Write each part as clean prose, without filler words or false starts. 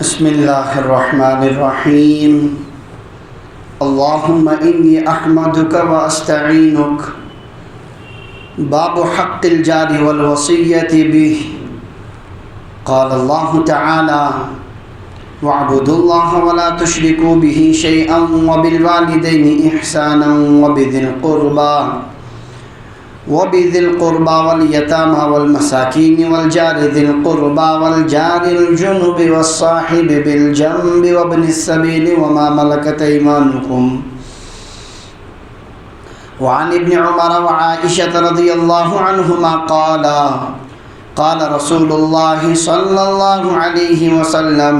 بسم الله الرحمن الرحيم. اللهم إني أحمدك وأستعينك. باب حق الجار والوصية به. قال الله تعالى: واعبدوا الله ولا تشركوا به شيئا وبالوالدين إحسانا وبذي القربى واليتامى والمساكين والجار ذي القربى والجار الجنب والصاحب بالجنب وابن السبيل وما ملكت أيمانكم. وعن ابن عمر وعائشة رضي الله عنهما قال رسول الله صلى الله عليه وسلم: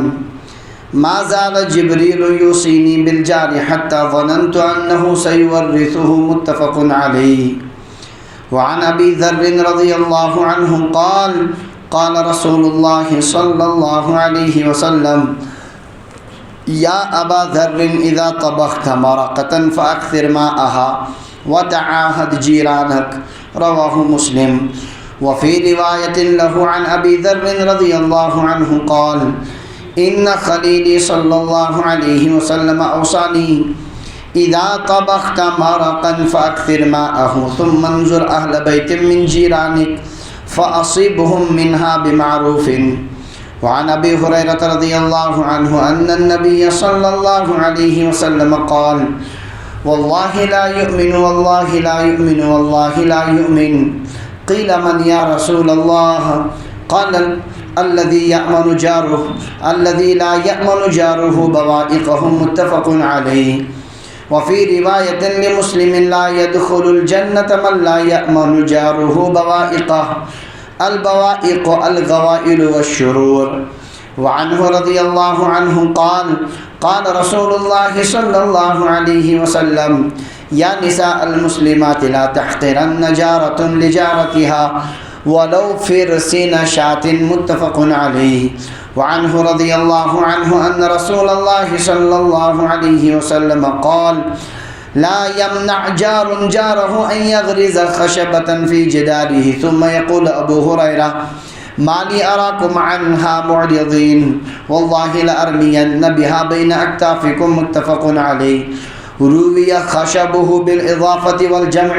ما زال جبريل يوصيني بالجار حتى ظننت أنه سيورثه. متفق عليه. وعن أبي ذر رضي الله عنه قال رسول الله صلى الله عليه وسلم: يا أبا ذر إذا طبخت مرقة فأكثر ماءها وتعاهد جيرانك. رواه مسلم. وفي رواية له عن أبي ذر رضي الله عنه قال: إن خليلي صلى الله عليه وسلم أوصاني: إذا طبخت مرقا فأكثر ماءه ثم انظر أهل بيت من جيرانك فأصبهم منها بمعروف. وعن أبي هريرة رضي الله عنه أن النبي صلى الله عليه وسلم قال: والله لا يؤمن والله لا يؤمن والله لا يؤمن. قيل: من يا رسول الله؟ قال: الذي لا يأمن جاره بوائقه. متفق عليه. وفي رواية لمسلم: لا يدخل الجنة من لا يأمن جاره بوائقه. البوائق الغوائل والشرور. وعنه رضي الله عنه قال رسول الله صلى الله عليه وسلم: يا نساء المسلمات لا تحقرن جارة لجارتها ولو فرسين شاة. متفق عليه. وعنه رضي الله عنه أن رسول الله صلى الله عليه وسلم قال: لا يمنع جار جاره أن يغرز خشبة في جداره. ثم يقول أبو هريرة: ما لي أراكم عنها معرضين، والله لأرمين بها بين أكتافكم. متفق عليه. روي خشبه بالإضافة والجمع،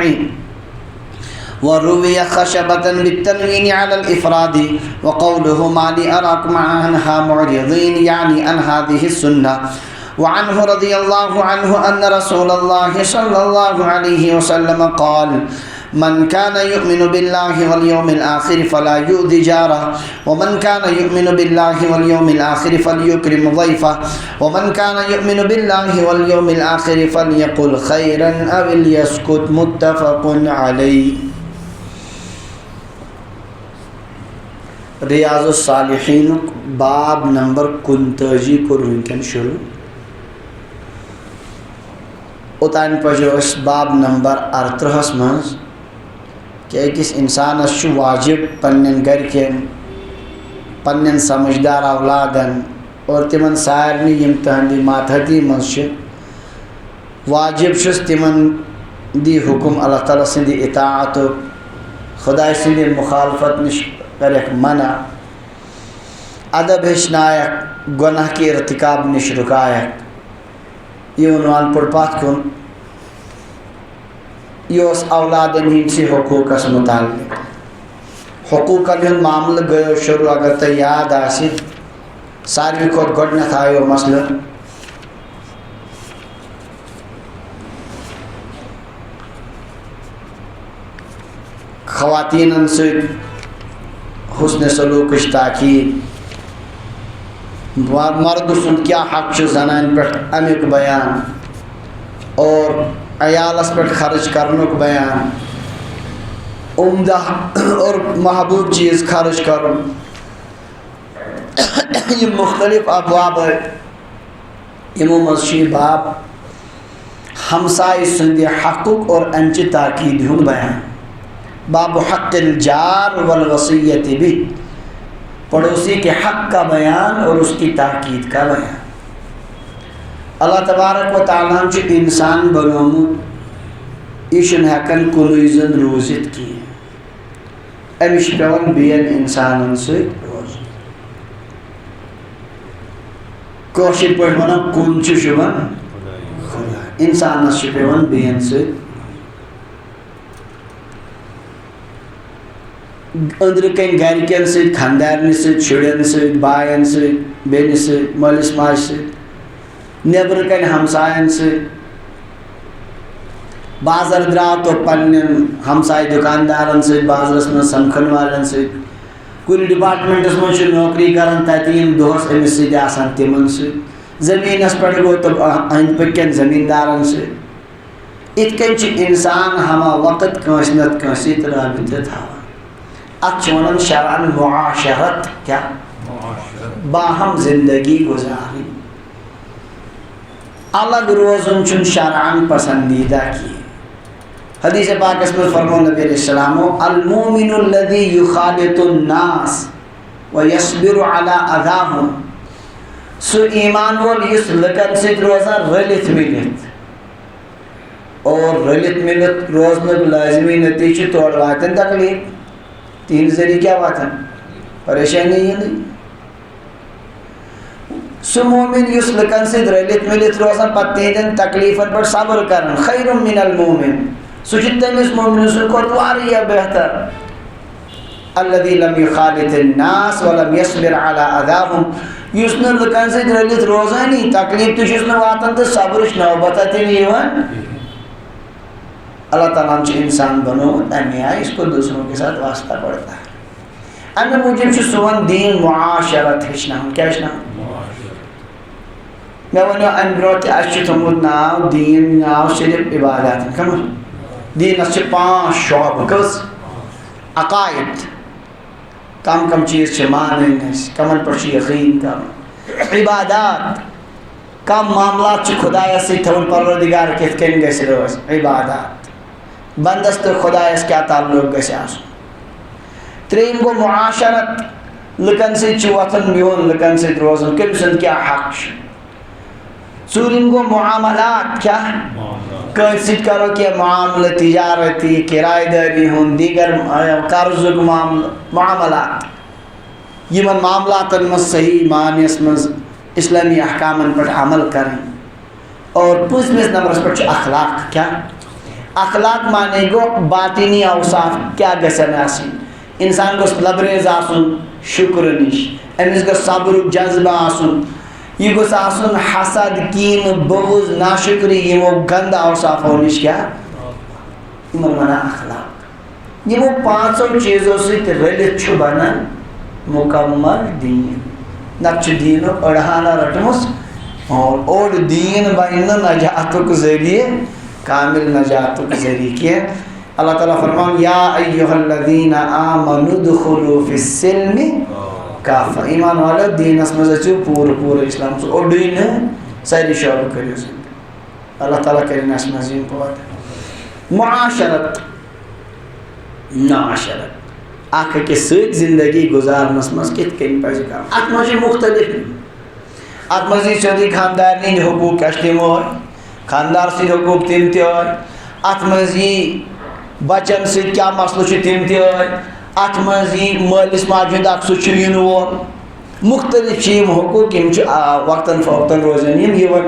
وروي خشبة بالتنوين على الإفراد. وقوله ما لي أراكم عنها معرضين يعني عن هذه السنة. وعنه رضي الله عنه أن رسول الله صلى الله عليه وسلم قال: من كان يؤمن بالله واليوم الآخر فلا يؤذي جاره، ومن كان يؤمن بالله واليوم الآخر فليكرم ضيفه، ومن كان يؤمن بالله واليوم الآخر فليقل خيرا أو ليسكت. متفق عليه. ریاض الصالحین باب نمبر 39 کور ونکن شروع. اوتان پجو اس باب نمبر 38 مز کہ أکس انسانس چھُ واجب پنن گھر کٮ۪ن پنن سمجھدار اولادن اور تمن سارنی یم تہندی ماتحتی مز چھِ واجب چھُس تمن دی حکم اللہ تعالیٰ سندی اطاعت خدا سندی مخالفت نش کرک منع، ادب ہچنائک، گناہ کے ارتکاب نش رکائک. یہ عنوان پڑ پات کن یہ اولادن ہند سے حقوقس متعلق. حقوقن ہند معاملہ گیو شروع. اگر تہ یاد آسی ساروی کھوت گۄڈنیتھ آیو مسئلہ خواتینن سۭتۍ حسن سلوکش تاکید، مرد سند کیا حق چھُ زنان پہ امیک بیان، اور عیالس پہ خرچ کرنک بیان، عمدہ اور محبوب چیز خرچ کرن. یہ مختلف ابواب ہے. یمو مز چھ باب ہمسائے سند حقوق اور امچہ تاکید ہند بیان. باب حق الجار والوصیت بھی، پڑوسی کے حق کا بیان اور اس کی تاکید کا بیان. اللہ تبارک و تعالیٰ چھ انسان بنومت یہ ہیکن کنوئی زن روزت کی، امش پیون بین انسانن ست روز. کوشر پٲٹھۍ وَنان کُن چھُ شوٗبان اِنسانَس چھُ پیٚوان بیٚیَن سۭتۍ أنٛدرٕ کَنۍ گَرِکٮ۪ن سۭتۍ خانٛدارنہِ سۭتۍ شُرٮ۪ن سۭتۍ بایَن سۭتۍ بیٚنہِ سۭتۍ مٲلِس ماجہِ سۭتۍ نیٚبرٕ کَنۍ ہمسایَن سۭتۍ بازر درٛاو تو پنٛنٮ۪ن ہمساے دُکاندارَن سۭتۍ بازرَس منٛز سَمکھن والٮ۪ن سۭتۍ کُنہِ ڈِپاٹمٮ۪نٛٹَس منٛز چھُ نوکری کَران تَتہِ یِم دۄہَس أمِس سۭتۍ آسان تِمَن سۭتۍ زٔمیٖنَس پٮ۪ٹھ گوٚو تہٕ أنٛدۍ پٔکۍ کٮ۪ن زٔمیٖندارَن سۭتۍ یِتھ کٔنۍ چھُ اِنسان ہما وقت کٲنٛسہِ نَتہٕ کٲنٛسہِ سۭتۍ رٲبطہٕ تھاوان اَتھ چھِ وَنان شرعن معاشرت کیٛاہ باہم زندگی گُزارٕنۍ الگ روزُن چھُنہٕ شرعن پسندیدہ کینٛہہ حدیث پاکس منٛز فرموو نبی علیہ السلامو المومن الذی یخالط الناس ویصبر علی اذاہم سُہ ایمان وول یُس لُکن سۭتۍ روزان رٔلِتھ مِلِتھ اور رٔلِتھ مِلِتھ روزنُک لٲزمی نتیجہِ چھُ تورٕ واتان تکلیٖف تِہنٛدِ ذٔریعہٕ کیٛاہ واتان پریشٲنی یِنٕے سُہ مومن یُس لُکن سۭتۍ رٔلِتھ مِلِتھ روزان پتہٕ تِہنٛدٮ۪ن تکلیٖفن پٮ۪ٹھ صبر کران خیر من المومن سُہ چھُ تٔمِس مومنہٕ سٕنٛدِ کھۄتہٕ واریاہ بہتر الذی لم یخالط الناس ولم یصبر علی اذاہم یُس نہٕ لُکن سۭتۍ رٔلِتھ روزٲنی تکلیٖف تہِ چھُس نہٕ واتان تہٕ صبرٕچ نوبتہ تہِ نہٕ یِوان اللہ تعالیٰ ہن چھُ اِنسان بنومُت اَمے آیہِ اس کو دوسروں کے ساتھ واسطہ پڑتا ہے اَمہِ موٗجوٗب چھُ سون دیٖن معاشرت ہیٚچھناوُن کیٛاہ ہیٚچھناوُن مےٚ وَنیو اَمہِ برونٛہہ تہِ اَسہِ چھُ تھوٚمُت ناو دیٖن ناو صرف عباداتن کَمن دیٖنس چھِ 5 شعبہٕ کٔژ عقایِد کم کم چیٖز چھِ مانٕنۍ اَسہِ کمن پٮ۪ٹھ چھُ یقیٖن کَرُن عبادات کم معاملات چھِ خۄدایَس سۭتۍ تھاوُن پروردِگار کِتھ کٔنۍ گژھِ روزِ عبادات بنٛدس تہٕ خۄدایَس کیٛاہ تعلق گژھِ آسُن ترٛیٚیِم گوٚو معاشرت لُکن سۭتۍ چھُ وۄتھُن بِہُن لُکن سۭتۍ روزُن کٔمۍ سُنٛد کیٛاہ حق چھُ ژوٗرِم گوٚو معاملات کیٛاہ کٲنٛسہِ سۭتۍ کرو کینٛہہ معاملہٕ تجارتی کِراے دٲری ہُنٛد دیٖگر قرضُک معاملات یِمن معاملاتن منٛز صحیح معنیَس منٛز اِسلٲمی احکامن پٮ۪ٹھ عمل کرٕنۍ اور پٲنٛژمِس نمبرس پٮ۪ٹھ چھُ اخلاق کیٛاہ اخلاق معنی گوٚو باطنی اوصاف کیٛاہ گژھن آسٕنۍ اِنسان گوٚژھ لبریز آسُن شُکرٕ نِش أمِس گوٚژھ صبرُک جذبہٕ آسُن یہِ گوٚژھ آسُن حسد کیٖنہٕ بغض ناشُکری یِمو گنٛدٕ اوصافو نِش کیٛاہ یِمن وَنان اخلاق یِمو 5 چیٖزو سۭتۍ رٔلِتھ چھُ بنان مُکمل دیٖن نتہٕ چھُ دیٖنُک أڑہانہ رٔٹمٕژ اور اوٚڑ دیٖن بنہِ نہٕ نجاتُک ذٔریعہٕ کامل نجاتُک ذٔریعہٕ کینٛہہ اللہ تعالیٰ فرمان یا ایُّہا الذیٖنَ آمنوا ادخلوا فی السلمِ کافہ ایمان والو دیٖنس منٛز أژِو پوٗرٕ اِسلامس اوٚڑُے نہٕ سٲری شعبہٕ کٔرِو زِندٕ اللہ تعالیٰ کٔرِنۍ اَسہِ منٛز یِم پٲدٕ معاشرت اکھ أکِس سۭتۍ زندگی گُزارنس منٛز کِتھ کٔنۍ پزِ کرُن اتھ منٛز چھِ مُختٔلِف اتھ منٛز یی سیوٚدُے خانٛدارنہِ ہِنٛدۍ حقوٗق اَسہِ تِم ٲے خانٛدار سٕنٛدۍ حقوٗق تِم تہِ ٲے اتھ منٛز یی بچن سۭتۍ کیٛاہ مسلہٕ چھُ تِم تہِ ٲے اتھ منٛز یی مٲلِس ماجہِ ہُنٛد اکھ سُہ چھُ یِنہٕ وول مُختٔلِف چھِ یِم حقوٗق یِم چھِ وقتن فوقتن روزان یِم یِوان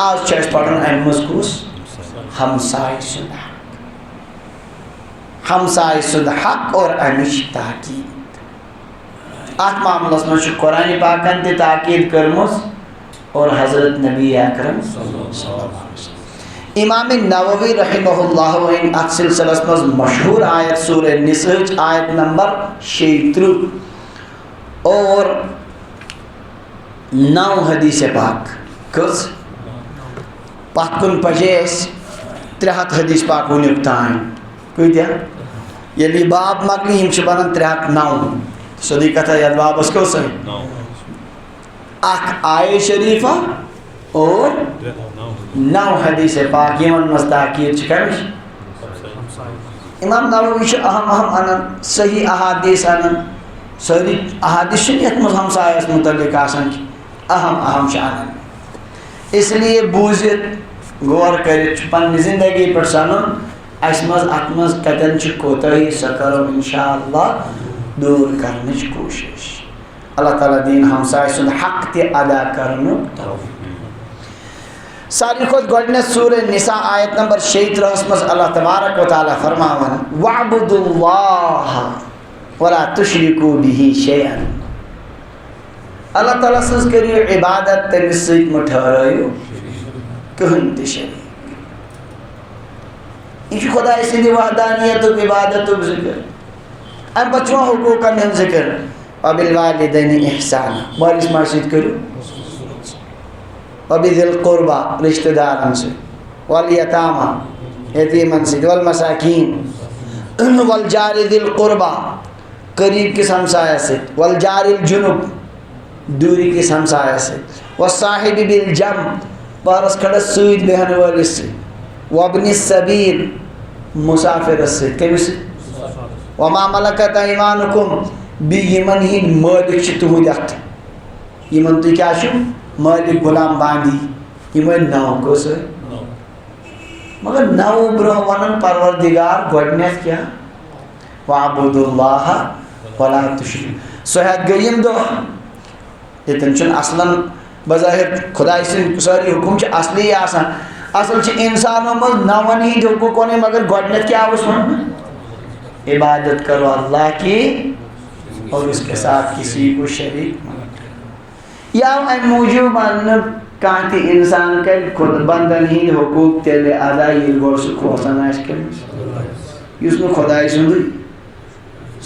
آز چھُ اَسہِ پرُن امہِ منٛز کُس ہمساے سُنٛد حق ہمساے سُنٛد حق اور امِچ تاکیٖد اتھ معاملس منٛز چھُ قرآنِ پاکن تہِ تاکیٖد کٔرمٕژ اور حضرت نبی اکرم امام نووی رحمہ اللہ ؤنۍ اتھ سلسلس منٛز مشہوٗر آیت سورہ نِساہٕچ آیت نمبر 36 اور 9 حدیث پاک کٔژ پتھ کُن پجے أسۍ 300 حدیث پاک وٕنیُک تانۍ کۭتیاہ ییٚلہِ یہِ باب مۄکلہِ یِم چھِ بنان 309 سیوٚدُے کتھا یتھ بابس کٔژ اکھ آیے شریفہ اور 9 حدیث پاک یِمن منٛز تاکیٖد چھِ کَمِچ امام نووی چھُ اہم انان صحیح احادیٖث انان سٲری احادیٖث چھِنہٕ یتھ منٛز ہمسایس مُتعلق آسان کینٛہہ اہم چھِ انان اس لیے بوٗزِتھ غور کٔرِتھ چھُ پننہِ زندگی پٮ۪ٹھ سنُن اَسہِ منٛز اتھ منٛز کتٮ۪ن چھِ کوتٲہی سۄ کرو انشاء اللہ دوٗر کرنٕچ کوٗشش اللہ تعالیٰ دین ہمسائے سن حق تے ادا کرنو ساری خود گۄڈنیٚتھ سورہ نساء آیت نمبر 36 مز اللہ تبارک و تعالیٰ فرماوان وَاعْبُدُوا اللَّهَ وَلَا تُشْرِكُوا بِهِ شَيْئًا اللہ تعالیٰ سٕنٛز کٔرِو عبادت تٔمِس سۭتۍ مہٕ ٹھہرٲیِو کٕہٕنۍ تہِ شریٖک یہ خدای سٕنٛدِ وحدانیتُک عبادتُک ذکر اَمہِ پتہٕ چھُ حقوٗقن ہُنٛد ذکر وَبِالْوَالِدَيْنِ اِحْسَانًا مٲلِس ماجہِ سۭتۍ کٔرِو وَبِذِي الْقُرْبَى رشتہٕ دارن سۭتۍ وَالْيَتَامَى یتیٖمن سۭتۍ وَالْمَساکیٖن وَالْجَارِ ذِي الْقُرْبَى قریٖب کِس ہمسایس سۭتۍ وَالْجَارِ الْجُنُب دوٗرِ کِس ہمسایس سۭتۍ وَالصَّاحِبِ بِالْجَنب پارس کھڑس سۭتۍ بیٚہن وٲلِس سۭتۍ وَابْنِ السَّبیٖل مُسافِرس سۭتۍ کٔمِس سۭتۍ وَمَا مَلَكَتْ أَيْمَانُكُمْ بیٚیہِ یِمن ہِنٛدۍ مٲلِک چھِ تُہنٛدۍ اَتھٕ یِمن تُہۍ کیٛاہ چھِو مٲلِک غلام باندی یِمے 9 کٔژ مگر 9 برونٛہہ وَنان پروردِگار گۄڈنیٚتھ کیٛاہ وَاعْبُدُوا اللَّهَ وَلَا تُشْرِكُوا سُہ ہٮ۪تھ گٔے یِم دۄہ ییٚتٮ۪ن چھُنہٕ اصلن بظٲہِر خۄداے سٕنٛدۍ سٲری حُکُم چھِ اصلی آسان اصل چھِ اِنسانو منٛز 9 ہِنٛدۍ حقوٗقو مگر گۄڈنیٚتھ کیٛاہ اوس وَنُن عبادت کرو اللہ کی اور اس کے ساتھ کسی کو شریک یا اَمہِ موٗجوٗب وَننہٕ کانٛہہ تہِ اِنسان کَرِ خود بنٛدن ہِنٛدۍ حقوٗق تیٚلہِ ادا ییٚلہِ گۄڈٕ سُہ کھوژان آسہِ کٔمِس یُس نہٕ خۄداے سُنٛدُے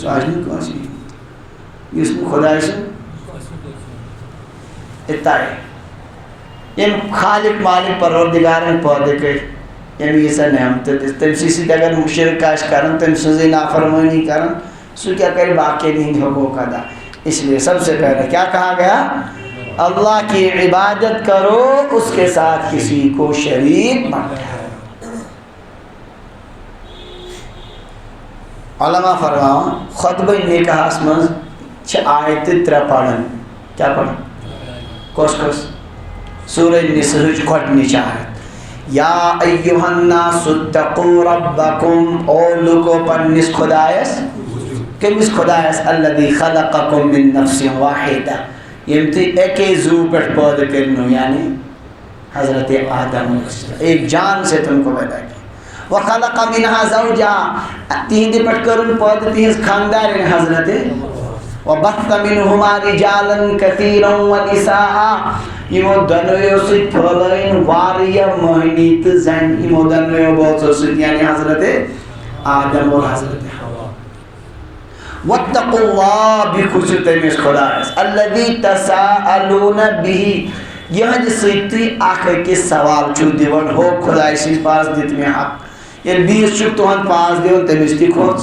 سُہ آسہِ نہٕ کٲنٛسہِ یُس نہٕ خۄداے سُنٛد اِتَے ییٚمۍ خالق مالک پروردِگارن پٲدٕ کٔرۍ ییٚمۍ ییٖژاہ نعمتہٕ دِژ تٔمسٕے سۭتۍ اگر مُشرک آسہِ کران تٔمۍ سٕنٛزٕے نافرمٲنی کران سُہ کیٛاہ کرِ باقین ہٕنٛدۍ حقوٗق ادا اس لیے سب سے پہلے کیا کہا گیا اللہ کی عبادت کرو اس کے ساتھ کسی کو شریک مت ٹھہراؤ علماء فرماوان خطبہ نکاحس منٛز چھِ آیتہٕ 3 پران کیٛاہ پران کۄس کۄس سورہ نِساہٕچ گۄڈنِچ آیت یا ایُّہا الناس اتقوا ربکم او لوکو پننِس خۄدایس کٔمِس خۄدایس الذی خلقکم من نفس واحدہ ییٚمۍ تُہۍ اکے زوٗ پٮ۪ٹھ پٲدٕ کٔرنو یعنی حضرت آدم ایک جان سے تم کو پیدا کیا وخلق منها زوجہا تِہنٛدِ پٮ۪ٹھ کٔرٕن پٲدٕ تِہنٛز خانٛدارِنۍ حضرت وبث منهما رجالا كثيرا ونساء یِمو دۄنوٕیو سۭتۍ پھٲلٲیِن واریاہ مٔہنی تہٕ زنہِ یِمو دۄنوٕیو بٲژو سۭتۍ یعنی حضرت آدم اور حضرت حوا واتقوا اللہ بیٚیہِ کھوٗژِو تٔمِس خۄدایس الذی تساءلوٗنَ بِہِ یِہنٛدِ سۭتۍ تُہۍ اکھ أکِس سوال چھِو دِوان ہو خۄداے سٕنٛدۍ پاس دِتۍ مےٚ حق ییٚلہِ بیٚیِس چھُکھ تُہُنٛد پاس دِوان تٔمِس تہِ کھوژ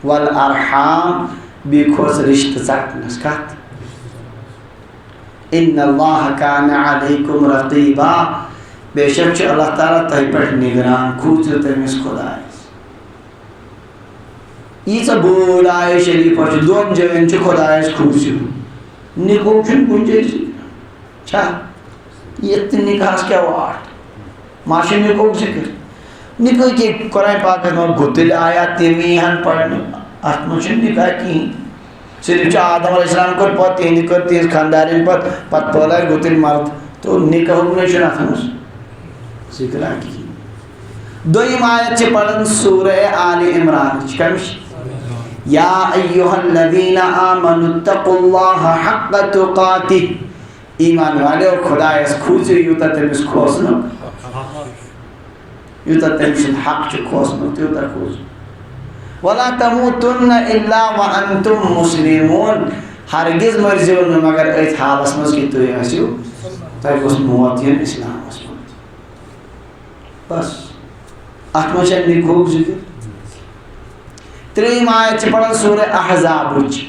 والارحام بیٚیہِ کھوژ رشتہٕ ژٹنس کتھ ان اللہ کان علیکم رقیبا بے شک چھُ اللہ تعالیٰ تۄہہِ پٮ۪ٹھ نگران کھوٗژِو تٔمِس خۄدایس ییٖژاہ بٔڑ آیے شریٖفہ چھِ 2 جاین چھُ خۄدایس کھوٗژِو نِکوٗ چھُنہٕ کُنہِ جایہِ چھا ییٚتہِ تہِ نِکاحس کیٛاہ واٹھ ما چھُ نِکوٗک ذِکر نِکاح کیٛاہ قرآن پاکس منٛز گُتٕلۍ آیات تِم یِہن پرنہٕ اتھ منٛز چھُنہٕ نِکاح کِہیٖنۍ صرف چھُ آدم علیہ السلام کوٚر پتہٕ تِہنٛدِ کٔر تِہنٛز خانٛدارِنۍ پتہٕ پھٲلٲے گُتٕلۍ مرد تو نِکاحُک نَے چھُنہٕ اتھ منٛز ذِکرا کِہیٖنۍ دوٚیِم آیت چھِ پران سورہ آلِ عمرانٕچ کمِچ یا ایُّہا الذیٖنَ آمنوا اتقوا اللہ حق تقاتہ ایمان والیو خۄدایس کھوٗژِو یوٗتاہ تٔمِس کھوژنُک یوٗتاہ تٔمۍ سُنٛد حق چھُ کھوژنُک تیوٗتاہ کھوژُن وَلَا تَمُوتُنَّ إِلَّا وَأَنتُم مُسْلِمُونَ ہرگز مٔرزِو نہٕ مگر أتھۍ حالس منٛز کہِ تُہۍ ٲسِو تۄہہِ گوٚژھ موت یُن اِسلامس منٛز بس اتھ منٛز چھا نِکاحُک ذِکر 3 آیت چھِ پران سورہ احزابٕچ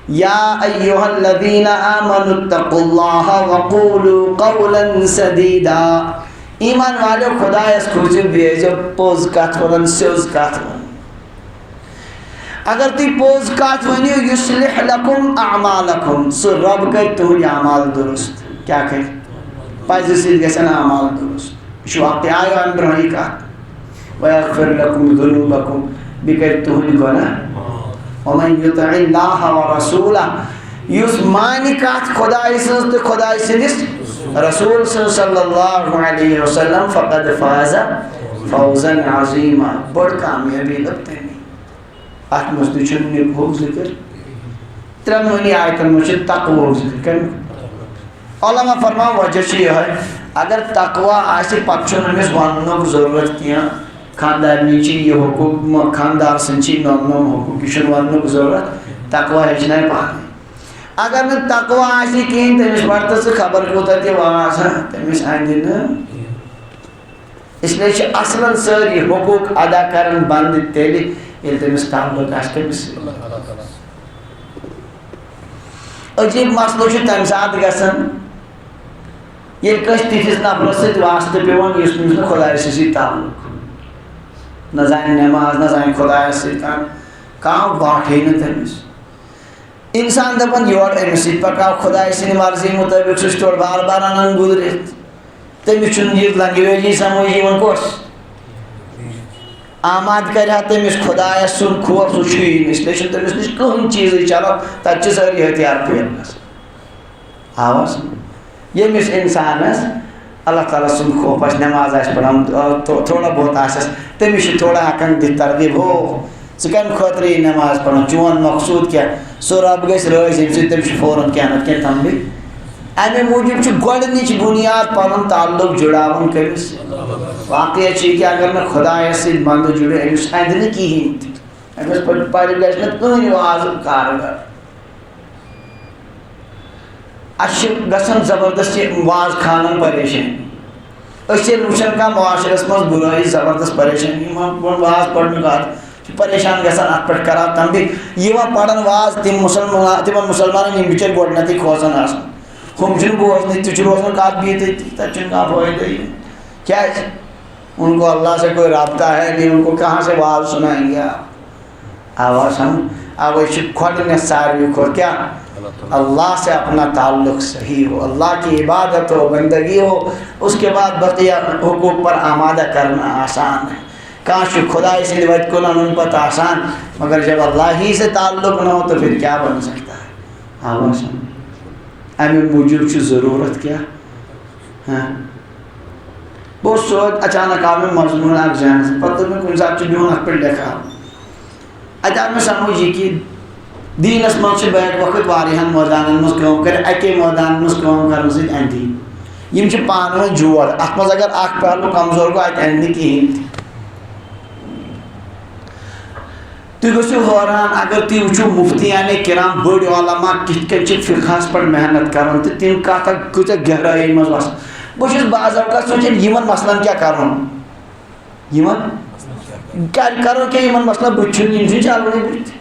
یا ایُّہا الذیٖنَ آمنوا اتقوا اللہ وقولوا قولا سدیدا ایمان والیو خۄدایس کھوٗژِو بیٚیہِ ٲسۍزیو پوٚز کتھ ونان سیوٚز کتھ ونان اگر تُہۍ پوٚز کتھ ؤنِو یُصلح لکم اعمالکم سُہ رۄب کرِ تُہنٛدۍ اعمال درست کیٛاہ کرِ پزِ سۭتۍ گژھن اعمال درست یہِ چھُ واقعہ آیو امہِ برونٛہٕے کتھ ویغفر لکم ذنوٗبکم بیٚیہِ کرِ تُہنٛدۍ گۄناہ ومن یطع اللہ ورسولہ یس مانی کت خدای سن تو خدای سندس رسول صلی اللہ علیہ وسلم فقد فاز فوزا عظیما بڑ کامیابی لبتے ہیں ات مزدچن نبھو ذکر ترمونی آیتن مجھے تقوی ذکر کریں علماء فرما وجہ یہ ہے اگر تقوی آسی پچھن ہمیں وننک ضرورت کیا خاندار نیچی یہ حقوق خاندار سنچی نوم حقوق کشن وننک ضرورت تقوی ہجنائے پانے اگر میں تقوی آسی کہیں تمہیں پڑھتا سے خبر کوتا تھی واس ہے تمہیں آئندی نا اس لیے اصلا ساری حقوق ادا کرن بند تیلی یہ تمہیں تعلق آستے بس عجیب مسئلہ چھو تمہیں ساتھ گسن یہ کش تیس نفر سے واسطہ پیوان اس میں خدای سے تعلق نہ زائن نماز نہ زائن خدای سے کام باٹھ ہی نہ تمہیں انسان دپن یور امس پکاو خدای سن مرضی مطابق سہ تور بار بار انان گزرت تمس یہ لنگویجی سمجھ کس آماد کرا تمس خدای سن خوف سہ اس لیے تمس نش کہین چیز چلو تک ساری ہتھیار پھیرنس آواز یمس انسانس اللہ تعالیٰ سن خوف نماز پڑھان تھوڑا بہت آسس تمس تھوڑا ہکن دت ترغیب ہو ثم خاطر نماز پڑھان چون مقصود کیا سو رب گھس رٲضۍ ییٚمہِ سۭتۍ تٔمِس چھُ فوراً کینٛہہ نتہٕ کینٛہہ تمبی امہِ موٗجوٗب چھُ گۄڈنِچ بُنیاد پنُن تعلق جُڑاوُن کٔمِس واقعہ چھُ یہِ کہِ اگر نہٕ خۄدایس سۭتۍ بنٛدٕ جُڑِ أمِس اندِ نہٕ کِہیٖنۍ تہِ أمِس پرِ گژھِ نہٕ کٕہٕنۍ وازٕ کارگر اَسہِ چھِ گژھان زبردست یہِ واز خانن پریشٲنی أسۍ ییٚلہِ وٕچھان کانٛہہ معاشرس منٛز بُرٲیی زبردست پریشٲنی یِمن واز پرنُک عادت پریشان گژھان ات پہ کران تمبی یِوان پران واز تمن مسلمانن یم بچر گۄڈنیتھٕے کھوژان آسان ہُم چھِنہٕ بوزنٕے تہِ چھُ روزان کتھ بِہِتھ تٔتی تتہِ چھُنہٕ کانٛہہ فٲیدٕ کیازِ ان کو اللہ سے کوئی رابطہ ہے نہیں ان کو کہاں سے واز سنائیں گے آواز ہم اوے چھِ گۄڈنیتھ ساروی کھۄتہٕ کیا اللہ سے اپنا تعلق صحیح ہو اللہ کی عبادت ہو بندگی ہو اس کے بعد بقیہ حقوق پر آمادہ کرنا آسان ہے کاش خدای سند وت کن ان پتہ آسان مگر جب اللہ ہی سے تعلق نہ ہو تو پھر کیا بن سکتا ہے آواز امی موجود چھ ضرورت کیا ہاں بہت سوچ اچانک آو میں مضمون اک ذہن سے پتہ میں کن ساتھ بہن ات پہ لکھا اتہ میں سمجھ یہ کہ دینس مز بیک وقت واریاہن میدانن مز کٲم کر اکے میدان مز کٲم کرن سۭتۍ اندی یم چھ پانہٕ ؤنۍ جوڑ ات مز اگر اکھ پہلو کمزور گوٚو اتہ اندِ نہٕ کِہیٖنۍ تہِ تُہۍ گٔژھِو حٲران اگر تُہۍ وٕچھِو مفتیان کرام بٔڑۍ علما کِتھ کٔنۍ چھِ فقہس پٮ۪ٹھ محنت کران تہٕ تِم کتھ کۭژاہ گہرٲیی منٛز وسان بہٕ چھُس بعض اوقات سونٛچان یِمن مسلن کیٛاہ کرُن یِمن کرو کیٛاہ یِمن مسلن بٕتھِ چھُنہٕ یِم چھِنہٕ چلنٕے بٕتھِ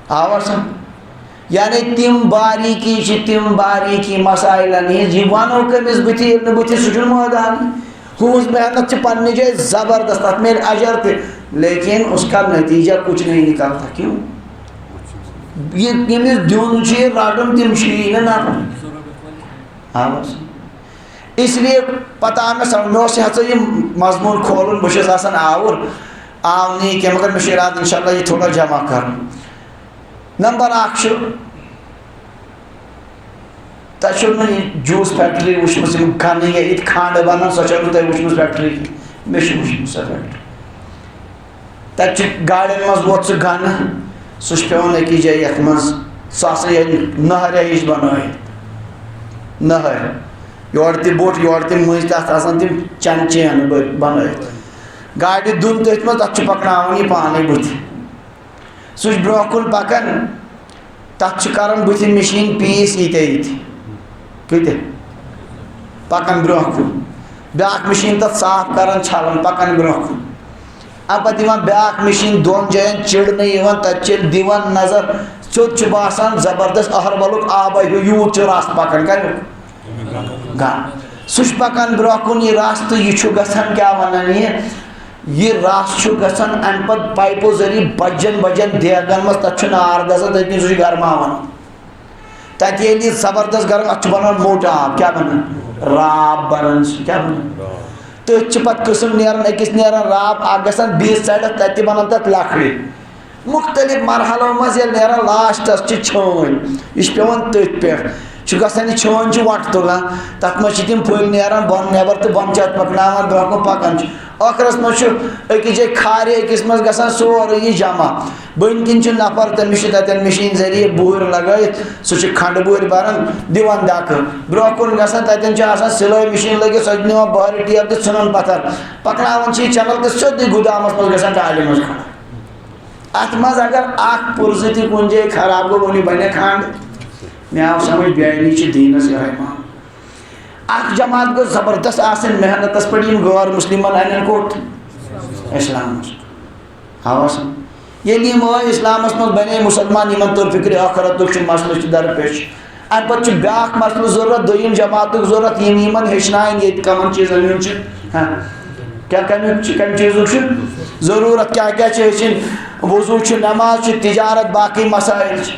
آوا سمجھ یعنی تِم باریٖکی چھِ تِم باریٖکی مسائلن ہِنٛز یہِ ونو کٔمِس بٕتھِ ییٚلہِ نہٕ بٕتھِ سُہ چھُنہٕ مٲدانٕے ہُہٕنٛز محنت چھِ پننہِ جایہِ زبردست تتھ میلہِ اجر تہِ لیکن اس کا نتیجہ کچھ نہیں نکلتا کیوں یہ یمس دیون چھ رٹن تم چھ نہ آواز اس لیے پتہ میں سمجھ میں یہ مضمون کھولن بہت آسان آور آو نہیں کہ مگر مجھے ارادہ انشاءاللہ یہ تھوڑا جمع کرن نمبر اکھ تہ جوس فیکٹری وچھمس گن یہ کھانڈ بنان سو تہ وچھمس فیکٹری مے وچھمس سو فیکٹری تتہ گاڑین مز ووت سہ گن سہ پیوان أکِس جایہِ یتھ منٛز سُہ آسان یہ نہرِ ہِش بنٲیِتھ نہر یورٕ تہِ بوٚٹھ یورٕ تہِ مٔنٛزۍ تتھ آسان تِم چین بنٲیِتھ گاڑِ دُن تٔتھۍ منٛز تتھ چھُ پکناوان یہِ پانے بٕتھِ سُہ چھُ برونٛہہ کُن پکان تتھ چھُ کران بٕتھِ مشیٖن پیٖس ییٖتیاہ کۭتیاہ پکان برونٛہہ کُن بیاکھ مشیٖن تتھ صاف کران چھلان پکان برونٛہہ کُن ام پتہٕ یِوان بیاکھ مشیٖن دۄن جاین چِڑنہٕ یِوان تتہِ چھِ دِوان نظر سیوٚد چھُ باسان زبردست أہربلُک آبا ہیوٗ یوٗت چھُ رس پکان کمیُک گن سُہ چھُ پکان برونٛہہ کُن یہِ رس تہٕ یہِ چھُ گژھان کیاہ ونان یہِ رس چھُ گژھان امہِ پتہٕ پایپو ذٔریعہٕ بجن بجن دیگن منٛز تتھ چھُ نار گژھان تٔتۍ سُہ چھُ گرماوان تتہِ ییٚلہِ یہِ زبردست گرم اتھ چھُ بنان موٚٹ آب کیاہ بنان راب بنان سُہ کیاہ بنان تٔتھۍ چھِ پتہٕ قٕسم نیران أکِس نیران راب اکھ گژھان بیٚیِس سایڈس تتہِ تہِ بنان تتھ لکڑِ مختلف مرحلوں مز نیران لاسٹس چھٲنۍ یہ پیوان تٔتھۍ پٮ۪ٹھ گژھان یہ چھٲنۍ وٹ تُلان تَتھ منٛز چھِ تِم پھٔلۍ نیران بۄن نٮ۪بر تہٕ بۄن چھِ اَتھ پَکناوان برٛونٛہہ کُن پَکان چھِ ٲخرس منٛز چھُ أکِس جایہِ کھارِ أکِس منٛز گژھان سورُے یہِ جمع بٔنۍ کِنۍ چھُ نفر تٔمِس چھِ تَتٮ۪ن مِشیٖن ذٔریعہٕ بُہٕرۍ لگٲیِتھ سُہ چھُ کھنڈٕ بُہٕرۍ بَران دِوان دَکہٕ برٛونٛہہ کُن گژھان تَتٮ۪ن چھِ آسان سِلٲے مِشیٖن لٲگِتھ سۄ چھِ نِوان بۄہرِ ٹیب تہٕ ژھٕنان پَتھر پَکناوان چھِ یہِ چَنَل تہٕ سیوٚدُے گُدامَس منٛز گژھان ٹالہِ منٛز کھڑا اَتھ منٛز اگر اکھ پُرزٕ تہِ کُنہِ جایہِ خراب گوٚو وۄنۍ بَنیا کھنٛڈ مےٚ آو سمجھ بیٛٲنی چھِ دیٖنَس یِہوٚے مان اکھ جماعت گٔژھ زبردست آسٕنۍ محنتَس پٮ۪ٹھ یِم غٲر مُسلِمَن اَنن کوٚت اِسلامَس آوا سمجھ ییٚلہِ یِم ٲسۍ اِسلامَس منٛز بنے مُسلمان یِمن توٚر فِکرِ ٲخرتُک چھُ مسلہٕ چھُ درپیش اَمہِ پَتہٕ چھُ بیٛاکھ مسلہٕ ضروٗرت دوٚیِم جماعتُک ضروٗرت یِم یِمن ہیٚچھناوٕنۍ ییٚتہِ کَمن چیٖزن ہُنٛد چھُ کیٛاہ کَمیُک چھُ کَمہِ چیٖزُک چھُ ضروٗرت کیٛاہ کیٛاہ چھِ ہیٚچھِنۍ وضوٗ چھُ نٮ۪ماز چھِ تِجارت باقٕے مسٲیِل چھِ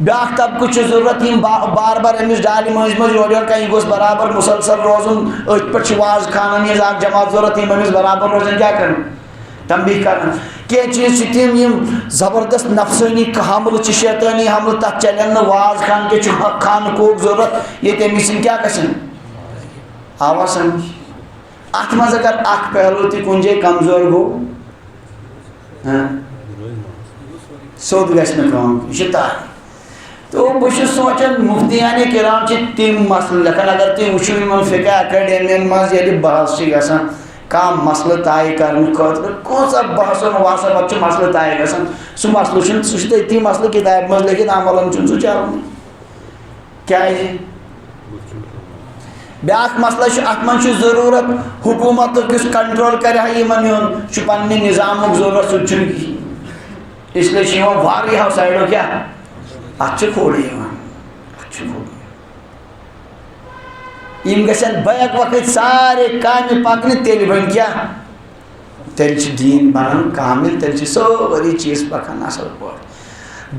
بیٛاکھ طبقہٕ چھُ ضروٗرت یِم بار بار أمِس ڈالہِ مٔنٛزۍ مٔنٛزۍ یورٕ یورٕ کانٛہہ یہِ گوٚژھ برابر مُسلسل روزُن أتھۍ پٮ۪ٹھ چھِ وازٕ خانن ہِنٛز اکھ جماعت ضروٗرت یِم أمِس برابر روزن کیٛاہ کرن تنبیٖہ کرن کینٛہہ چیٖز چھِ تِم یِم زبردست نفسٲنی حملہٕ چھِ شیطٲنی حملہٕ تتھ چلن نہٕ واز خان کینٛہہ چھُ خانہٕ کوک ضروٗرت ییٚتہِ أمِس یِم کیٛاہ گژھن آوا سمجھ اتھ منٛز اگر اکھ پہلوٗ تہِ کُنہِ جایہِ کمزور گوٚو سیوٚد گژھِ نہٕ کٲم یہِ چھِ تَتھ تو بہٕ چھُس سونٛچان مُفتیانہِ کِرام چھِ تِم مسلہٕ لیکھان اگر تُہۍ وٕچھِو یِمن فِقہ اکیڈمین منٛز ییٚلہِ بحث چھِ گژھان کانٛہہ مسلہٕ طے کرنہٕ خٲطرٕ کۭژاہ بحثن واسا پتہٕ چھُ مسلہٕ طے گژھان سُہ مسلہٕ چھُنہٕ سُہ چھُ تٔتی مسلہٕ کِتابہِ منٛز لیکھِتھ عملن چھُنہٕ سُہ چلنٕے کیٛازِ بیٛاکھ مسلہٕ چھُ اتھ منٛز چھُ ضروٗرت حکوٗمتُک یُس کنٹرول کرِ ہا یِمن ہُنٛد چھُ پننہِ نظامُک ضروٗرت سُہ تہِ چھُنہٕ کِہینۍ اس لیے چھِ یِوان واریاہو سایڈو کیٛاہ اتھ چھُ کھوڑٕ یِوان اتھ چھُ کھوڑٕ یِم گژھن بیک وقت سارے کامہِ پکنہِ تیٚلہِ بنہِ کیٛاہ تیٚلہِ چھُ دیٖن بنان کامِل تیٚلہِ چھِ سٲری چیٖز پکان اصل پٲٹھۍ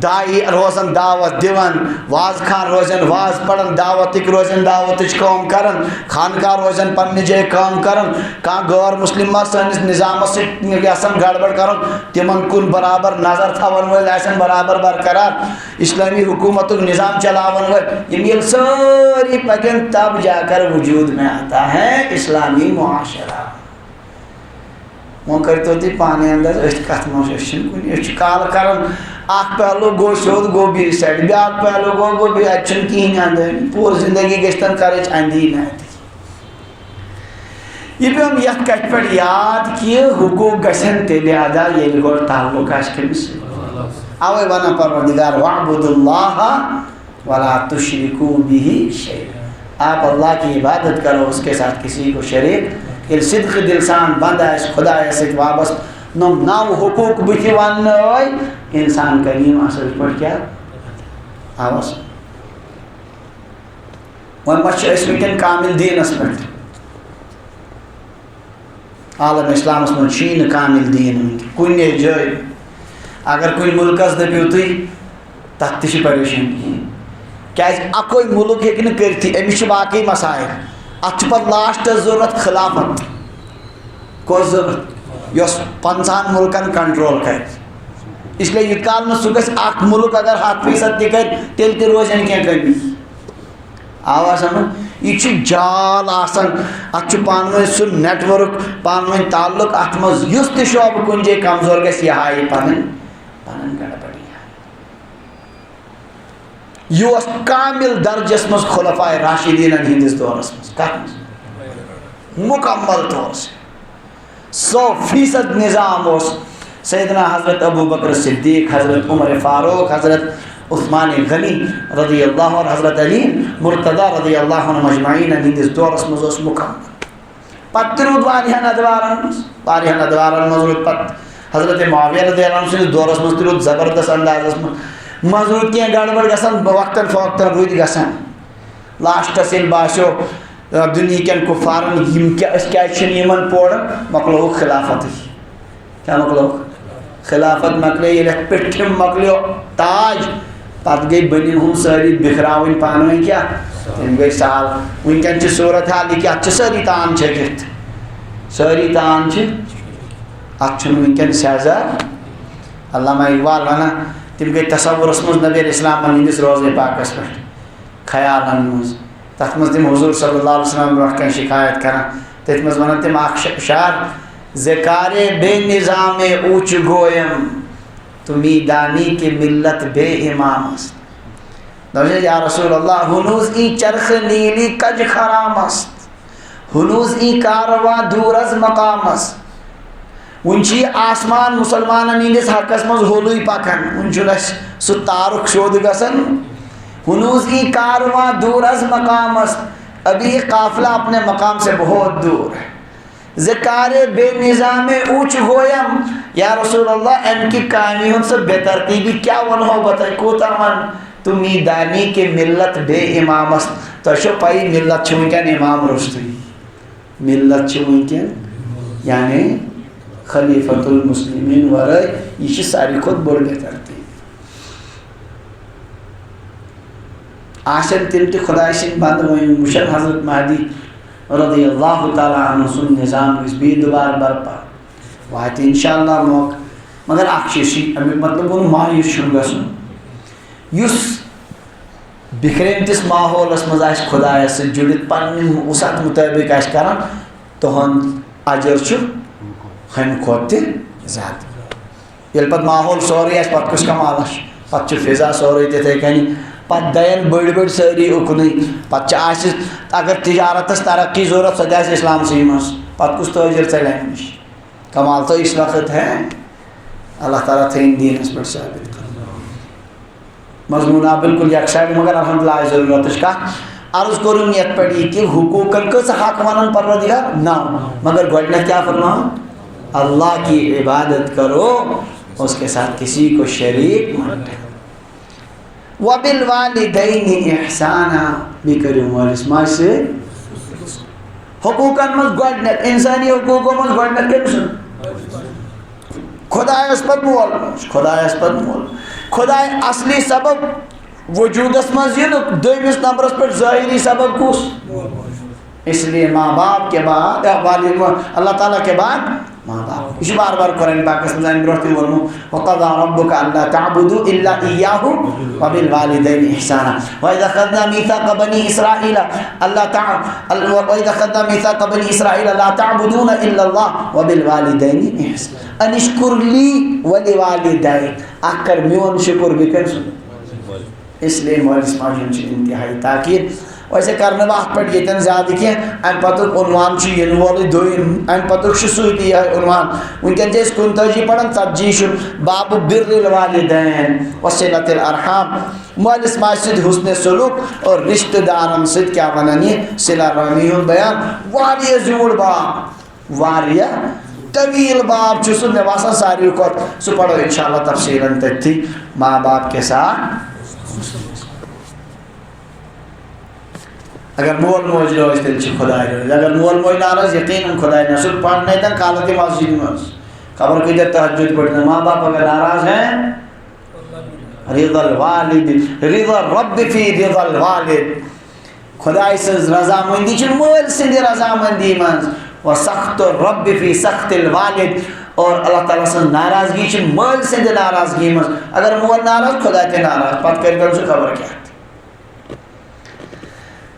داعی روزن دعوت دِوان واز خان روزن واز پران دعوتٕکۍ روزن دعوتٕچ کٲم کران خانقاہ روزن پننہِ جایہِ کٲم کران کانٛہہ غٲر مُسلِم ما سٲنِس نظامس سۭتۍ یژھان گڑبڑ کرُن تِمن کُن برابر نظر تھاون وٲلۍ آسن برابر برقرار اسلٲمی حکوٗمتُک نظام چلاون وٲلۍ یِم ییٚلہِ سٲری پکن تب جا کر وجوٗد میں آتا ہے اسلامی معاشرہ وۄنۍ کٔرتو تُہۍ پانے انداز أتھۍ کتھ منٛز أسۍ چھِنہٕ کُنہِ أسۍ چھِ کالہٕ کران اکھ پہلوٗ گوٚو سیوٚد گوٚو بیٚیہِ سایڈٕ بیٛاکھ پہلوٗ گوٚو بیٚیہِ اَتہِ چھُنہٕ کِہینۍ اندٲنی پوٗرٕ زندگی گژھِ تن کرٕچ اندی نہ یہِ پیوٚم یتھ کتھِ پٮ۪ٹھ یاد کہِ حقوٗق گژھن تیٚلہِ ادا ییٚلہِ گۄڈٕ تعلُق آسہِ کٔمِس سۭتۍ اوے ونان پروردگار وَاعْبُدُوا اللَّهَ وَلَا تُشْرِكُوا بِهِ شَيْئًا آپ اللہ کی عبادت کرو اس کے ساتھ کسی کو شریک ییٚلہِ صدقہٕ دِل سان بنٛد آسہِ خۄدایس سۭتۍ وابستہٕ نۄم 9 حقوٗق بٕتھِ وننہٕ آے انسان کرِ یِم اصل پٲٹھۍ کیٛاہ آوا وۄنۍ ما چھِ أسۍ وٕنکٮ۪ن کامِل دیٖنس پٮ۪ٹھ عالم اسلامس منٛز چھُیی نہٕ کامِل دیٖن وٕنکٮ۪ن کُنہِ جایہِ اگر کُنہِ مُلکس دٔپِو تُہۍ تتھ تہِ چھِ پریشٲنی کیٛازِ اکُے مُلک ہیٚکہِ نہٕ کٔرتھٕے أمِس چھِ باقٕے مسایل اتھ چھُ پتہٕ لاسٹس ضروٗرت خلافت کۄس ضروٗرت یۄس 50 مُلکن کنٹرول کرِ اسلیے یوٗت کال نہٕ سُہ گژھِ اکھ مُلک اگر 100% تہِ کرِ تیٚلہِ تہِ روزن کینٛہہ کٔمی آوا سمجھ یہِ چھُ جال آسان اتھ چھُ پانہٕ ؤنۍ سُہ نیٹ ؤرٕک پانہٕ ؤنۍ تعلُق اتھ منٛز یُس تہِ شعبہٕ کُنہِ جایہِ کمزور گژھِ یہِ ہایہِ پنٕنۍ گڑبڑی یہِ اوس کامِل درجس منٛز خُلفائے راشدیٖنن ہِنٛدِس دورس منٛز کتھ منٛز مُکمل طور سے 100% نظام اوس سیدنا حضرت ابو بکر صدیق حضرت عمر فاروق حضرت عثمان غنی رضی اللہ عنہ حضرت علی مرتضیٰ رضی اللہ عنہ مجمعین ہِنٛدِس دورس منٛز اوس مُکمل پتہٕ تہِ روٗد واریاہن ادوارن منٛز روٗد پتہٕ حضرت معاویہ رضی اللہ عنہ سٕنٛدِس دورس منٛز تہِ روٗد زبردست اندازس منٛز روٗد کینٛہہ گڑبڑ گژھان وقتن فوقتن روٗدۍ گژھان لاسٹس ییٚلہِ باسیو دُنہیٖکٮ۪ن کُفارن یِم أسۍ کیٛازِ چھِنہٕ یِمن پوران مۄکلووُکھ خلافتٕے کیٛاہ مۄکلووُکھ خلافت مۄکلے ییٚلہِ اَتھ پیٚٹھِم مۄکلیو تاج پتہٕ گٔے بٔنِن ہُم سٲری بِکھراوٕنۍ پانہٕ ؤنۍ کیٛاہ تِم گٔے سہل وٕنکٮ۪ن چھِ صوٗرت حال یہِ کہِ اَتھ چھِ سٲری تان چھٔکِتھ سٲری تان چھِ اتھ چھُنہٕ وٕنکٮ۪ن سیزر علامہ اقبال ونان تم گئی تصورس مز نبی اسلام ہندس روزے پاکس پہ خیالن مز تر مز تم حضور صلی اللہ علیہ وسلم برہ کن شکایت کران تت مز ونان تم اخ شعر ذکار بے نظام اوچ گویم تو میدانی کی ملت بے امام است دوجہ یا رسول اللہ ہنوز ای چرخ نیلی کج خرام است ہنوز ای کاروا دور از مقام است ونچی آسمان مسلمان ہندس حقس مز ہولوی پکان ونچن سہ تارک شود گسن ہنوز ای کارواں دور از مقام است ابھی قافلہ اپنے مقام سے بہت دور ہے ذکار بے نظام اوچ گویم یا رسول اللہ ان کی کہانیوں سے بے ترتیبی کیا ون ہو بتائی کوتا من تو میدانی کے ملت بے امام است تو شو پائی ملت چھوئیں امام رستوی ملت چھوئیں یعنی خلیفۃ المسلمین ورائے یہ ساری خود بڑھ بے ترتیب آشن تم تہ خدا سن بند وشن حضرت مہدی رضی اللہ تعالیٰ عنہ سن نظام اس بھی دوبار برپا وات انشاءاللہ موقع مگر اخ چیز امیک مطلب وہ مایوس چھن گژھن یس بکھرمتس ماحولس مز آس خدایس ست جڑت پنن وسعت مطابق آس کران تہند اجر چھ ہم کھوت زیادہ یل پت ماحول سوری آس پت کس کمال پتہ فضا سوری تتھے کنی پتہ دین بڑی بڑی ساری اکنی پتہ اگر تجارتس ترقی ضرورت سہ دس اسلام سی مز پتہ کس تاجر ژلہ نش کمال تو اس وقت ہے اللہ تعالیٰ تھین دینس پہ ثابت مضمونہ بالکل یکساں مگر الحمدللہ ضرورت کت عرض کروں یت پہ یہ کہ حقوقن کس حق ونن پروردگار نا مگر گۄڈنیتھ کیا فرما اللہ کی عبادت کرو اس کے ساتھ کسی کو شریک مت وبالوالدین احسانا بھی کرو مالس ماج سے حقوقن مز گۄڈنیتھ انسانی حقوق مز گۄڈنیتھ کم سن خدایس پت مول خدایس پت مول خدای اصلی سبب وجودس مز یہ دویمس نمبرس پر ظاہری سبب کس اس لیے ماں باپ کے بعد اللہ تعالیٰ کے بعد ماں باپ یہ بار بار قرآن پاک میں زین برہتی ورمو وقضى ربك الا تعبدوا الا اياه وبالوالدين احسانا واذا اخذنا ميثاق بني اسرائيل لا تعبدون الا الله وبالوالدين احسانا ان اشكر لي ولوالديك اکر میون شکر بکن سن اس لیے مالس ماجن چھ انتہائی تاکید ویسے کرنے وقت پہ یہ زیادہ کی ام پتک عنوان ین وول دوم ام پتک ست یہ عنوان ونکن جس 59 پڑھان 40 باب بر الوالدین وصلۃ الارحام مالس ماج ست حسن سلوک اور رشتہ دارن ست کیا ونان یہ صلہ رحمی ہند بیان واریہ زیوڑ باب واریہ طویل باب چھ سہ مے باسان ساروی کھت سہ پڑھو انشاءاللہ تفصیلاً تھی ماں باپ کے ساتھ اگر مول موج روز تیل چھ خدای روز اگر مول موج ناراض یقیناً خدای نہ سر پڑھنے تن قالت مسجد میں خبر کہ تہجد پڑھنا ماں باپ اگر ناراض ہیں رضا الوالد رضا رب فی رضا الوالد خدای سے رضا مندی چھ مول سند رضا مندی من و سخط رب فی سخط الوالد اور اللہ تعالیٰ سے ناراضگی چھ مول سند ناراضگی من اگر مول ناراض خدای تے ناراض پت کر کر خبر کیا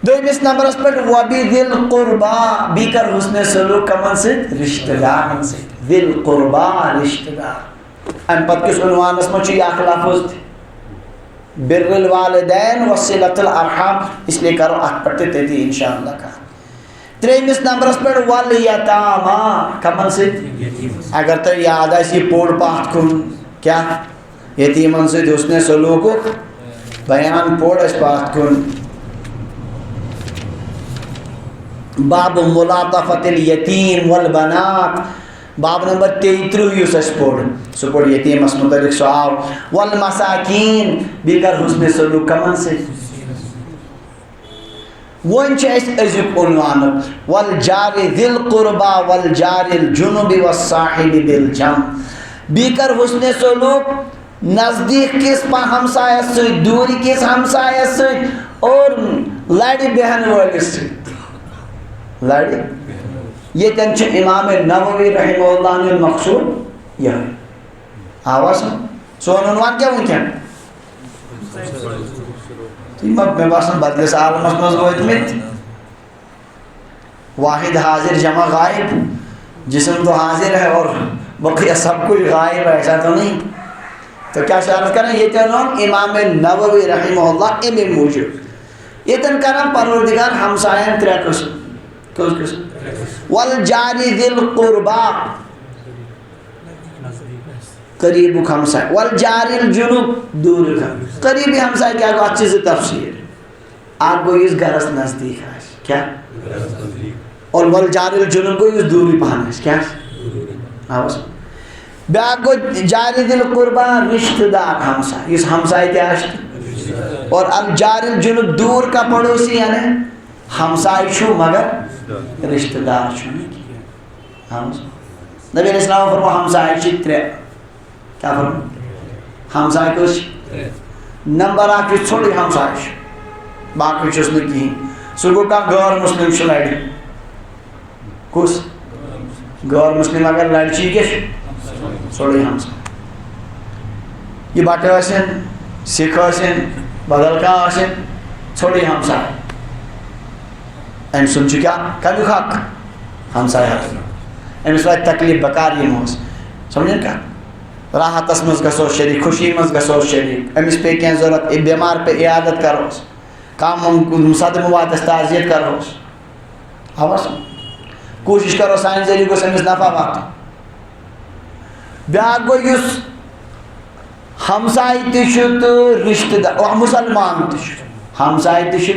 دویمس نمبرس پر وبذل قربا بھی کر حسن سلوک کمن سے رشتہ دارن سے ذل قربا رشتہ دار ام پت کس عنوانس مچ یہ لفظ بر الوالدین وصلۃ الارحام اس لیے کرو ات پڑھتے تھی انشاءاللہ کا تریمس نمبرس پر والیتاما کمن سے اگر تو یاد ہے پوڑ پات کن کیا یتیمن سے حسن سلوک بیان پوڑ اس پات کن باب ملاطفت الیتیم والبنات باب نمبر 33 یس اس پوڑ سو پوڑ یتیم اس متعلق سوال والمساکین بیکر حسن سلوک کمن سے ون اس ازیک عنوان والجار ذی القربا والجار الجنب والصاحب بالجنب بیکر حسن سلوک نزدیک کس پا ہمسایہ سے دوری کس ہمسایہ سے اور لڑی بہن والی سے لڑی یہ تنچ امام نووی رحمہ اللہ نے مقصود یہ آواز سون عنوان کیا ونکین تم مے باسان بدلس عالمس مز وٲتمٕتۍ واحد حاضر جمع غائب جسم تو حاضر ہے اور بقیہ سب کچھ غائب ہے، ایسا تو نہیں. تو کیا شرط کریں یہ تنون امام نووی رحمہ اللہ امی موجود یہ تن کریں پروردگار ہمسائن ترے قسم کس قسم والجاری ذی القربا قریب ہمسائے والجاری الجنوب دور کا قریبی ہمسائے کیا کو اچھی سے تفسیر آپ کو اس گھرس نزدیک ہے کیا اور والجاری الجنوب کو اس دوری پہنے کیا آواز بیاکھ کو جاری دل قربا رشتہ دار ہمسائے اس ہمسائے کیا ہے اور اب جاری الجنوب دور کا پڑوسی یعنی ہمسائے شو مگر رشتہ دار شو نبی علیہ السلام فرمو ہمسائے چھ ترے کیا فرمو ہمسائے کچھ نمبر آکھ چھوڑی ہمسائے باقی چیز نہیں سو کو کہا غیر مسلم شو لڑی کس غیر مسلم اگر لڑچی کے چھوڑی ہمسائے یہ باٹے ویسن سکھ ویسن بدل کا ویسن چھوڑی ہمسائے این سن چکا کبھی حق ہمسائے حق این اس وقت تکلیف بکار یہ موز سمجھیں کیا راحت اسمز گسو شریک خوشی مز گسو شریک امس پہ کیا ضرورت بیمار پہ عیادت کروس کام صدم وات تعزیت کروس آواز کوشش کرو سائن ذریعہ کو سمجھ نفع وات بیاکھ گو یس ہمسائے تشو تو رشتہ دار مسلمان تشو ہمسائے تشو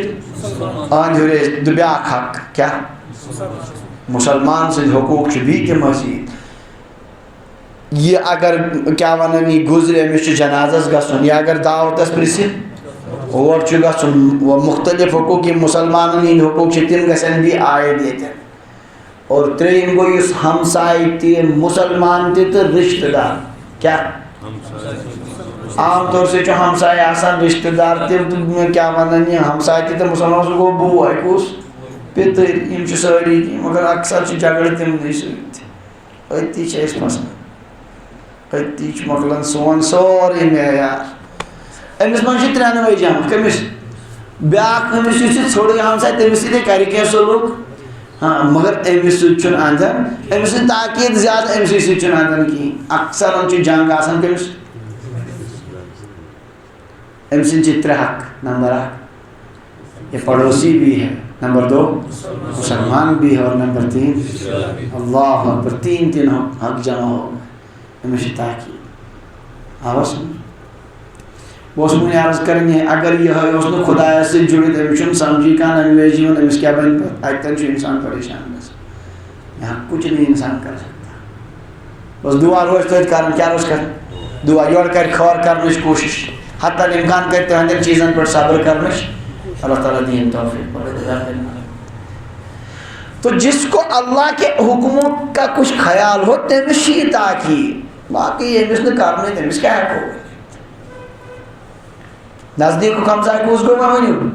تو بیاکھ حق کیا مسلمان سے حقوق بھی کے مزید یہ اگر کیا ونانی گزرے امس جنازس گھن یا اگر دعوتس پرسن اور گھن مختلف حقوق مسلمان ہند حقوق تم گھن بھی عائد یہ اور تریم گو اس ہمسائے تی مسلمان تی تو رشتہ دار کیا عام طور سے جو ہمسائے آسان رشتہ دار تی کیا ونانی ہمسائے تی تو مسلمان سے گو بو ہے کس پتر یم ساری مگر اکثر جگڑ تم نہیں سوت اتی اس پسند اتی مکلن سون سوری معیار امس من ترے جمع کمس بیاکھ امس ژھوڑے ہمسائے تمس سی کر کی سلوک ہاں مگر امس ستھ اندن امس تاکید زیادہ امس ستھ اندن کہین اکثر ان جنگ آسان کمس امس ترے حق نمبر 1 یہ پڑوسی بھی ہے نمبر 2 مسلمان بھی ہے اور نمبر 3 اللہ اکبر 3 حق جمع ہو ہمیشہ تاکید آواز وہ مجھے عرض کریں گے اگر یہ ہے اس نے خدا سے جڑت امس سمجھی کان انگریزی میں امس کیا بن پر اچھا انسان پریشان بس یہاں کچھ نہیں انسان کر سکتا بس دعا روز تو کرن کیا روز کر دعا یور کر خور کرنش کوشش حتی امکان کرتے ہیں چیزن پر صبر کرنش اللہ تعالیٰ دین توفیق تو جس کو اللہ کے حکموں کا کچھ خیال ہو تمس یہ تاکید باقی امس نے کرنے تمس کیا ہے نزدیک ہمسائے کس گو میں ونیو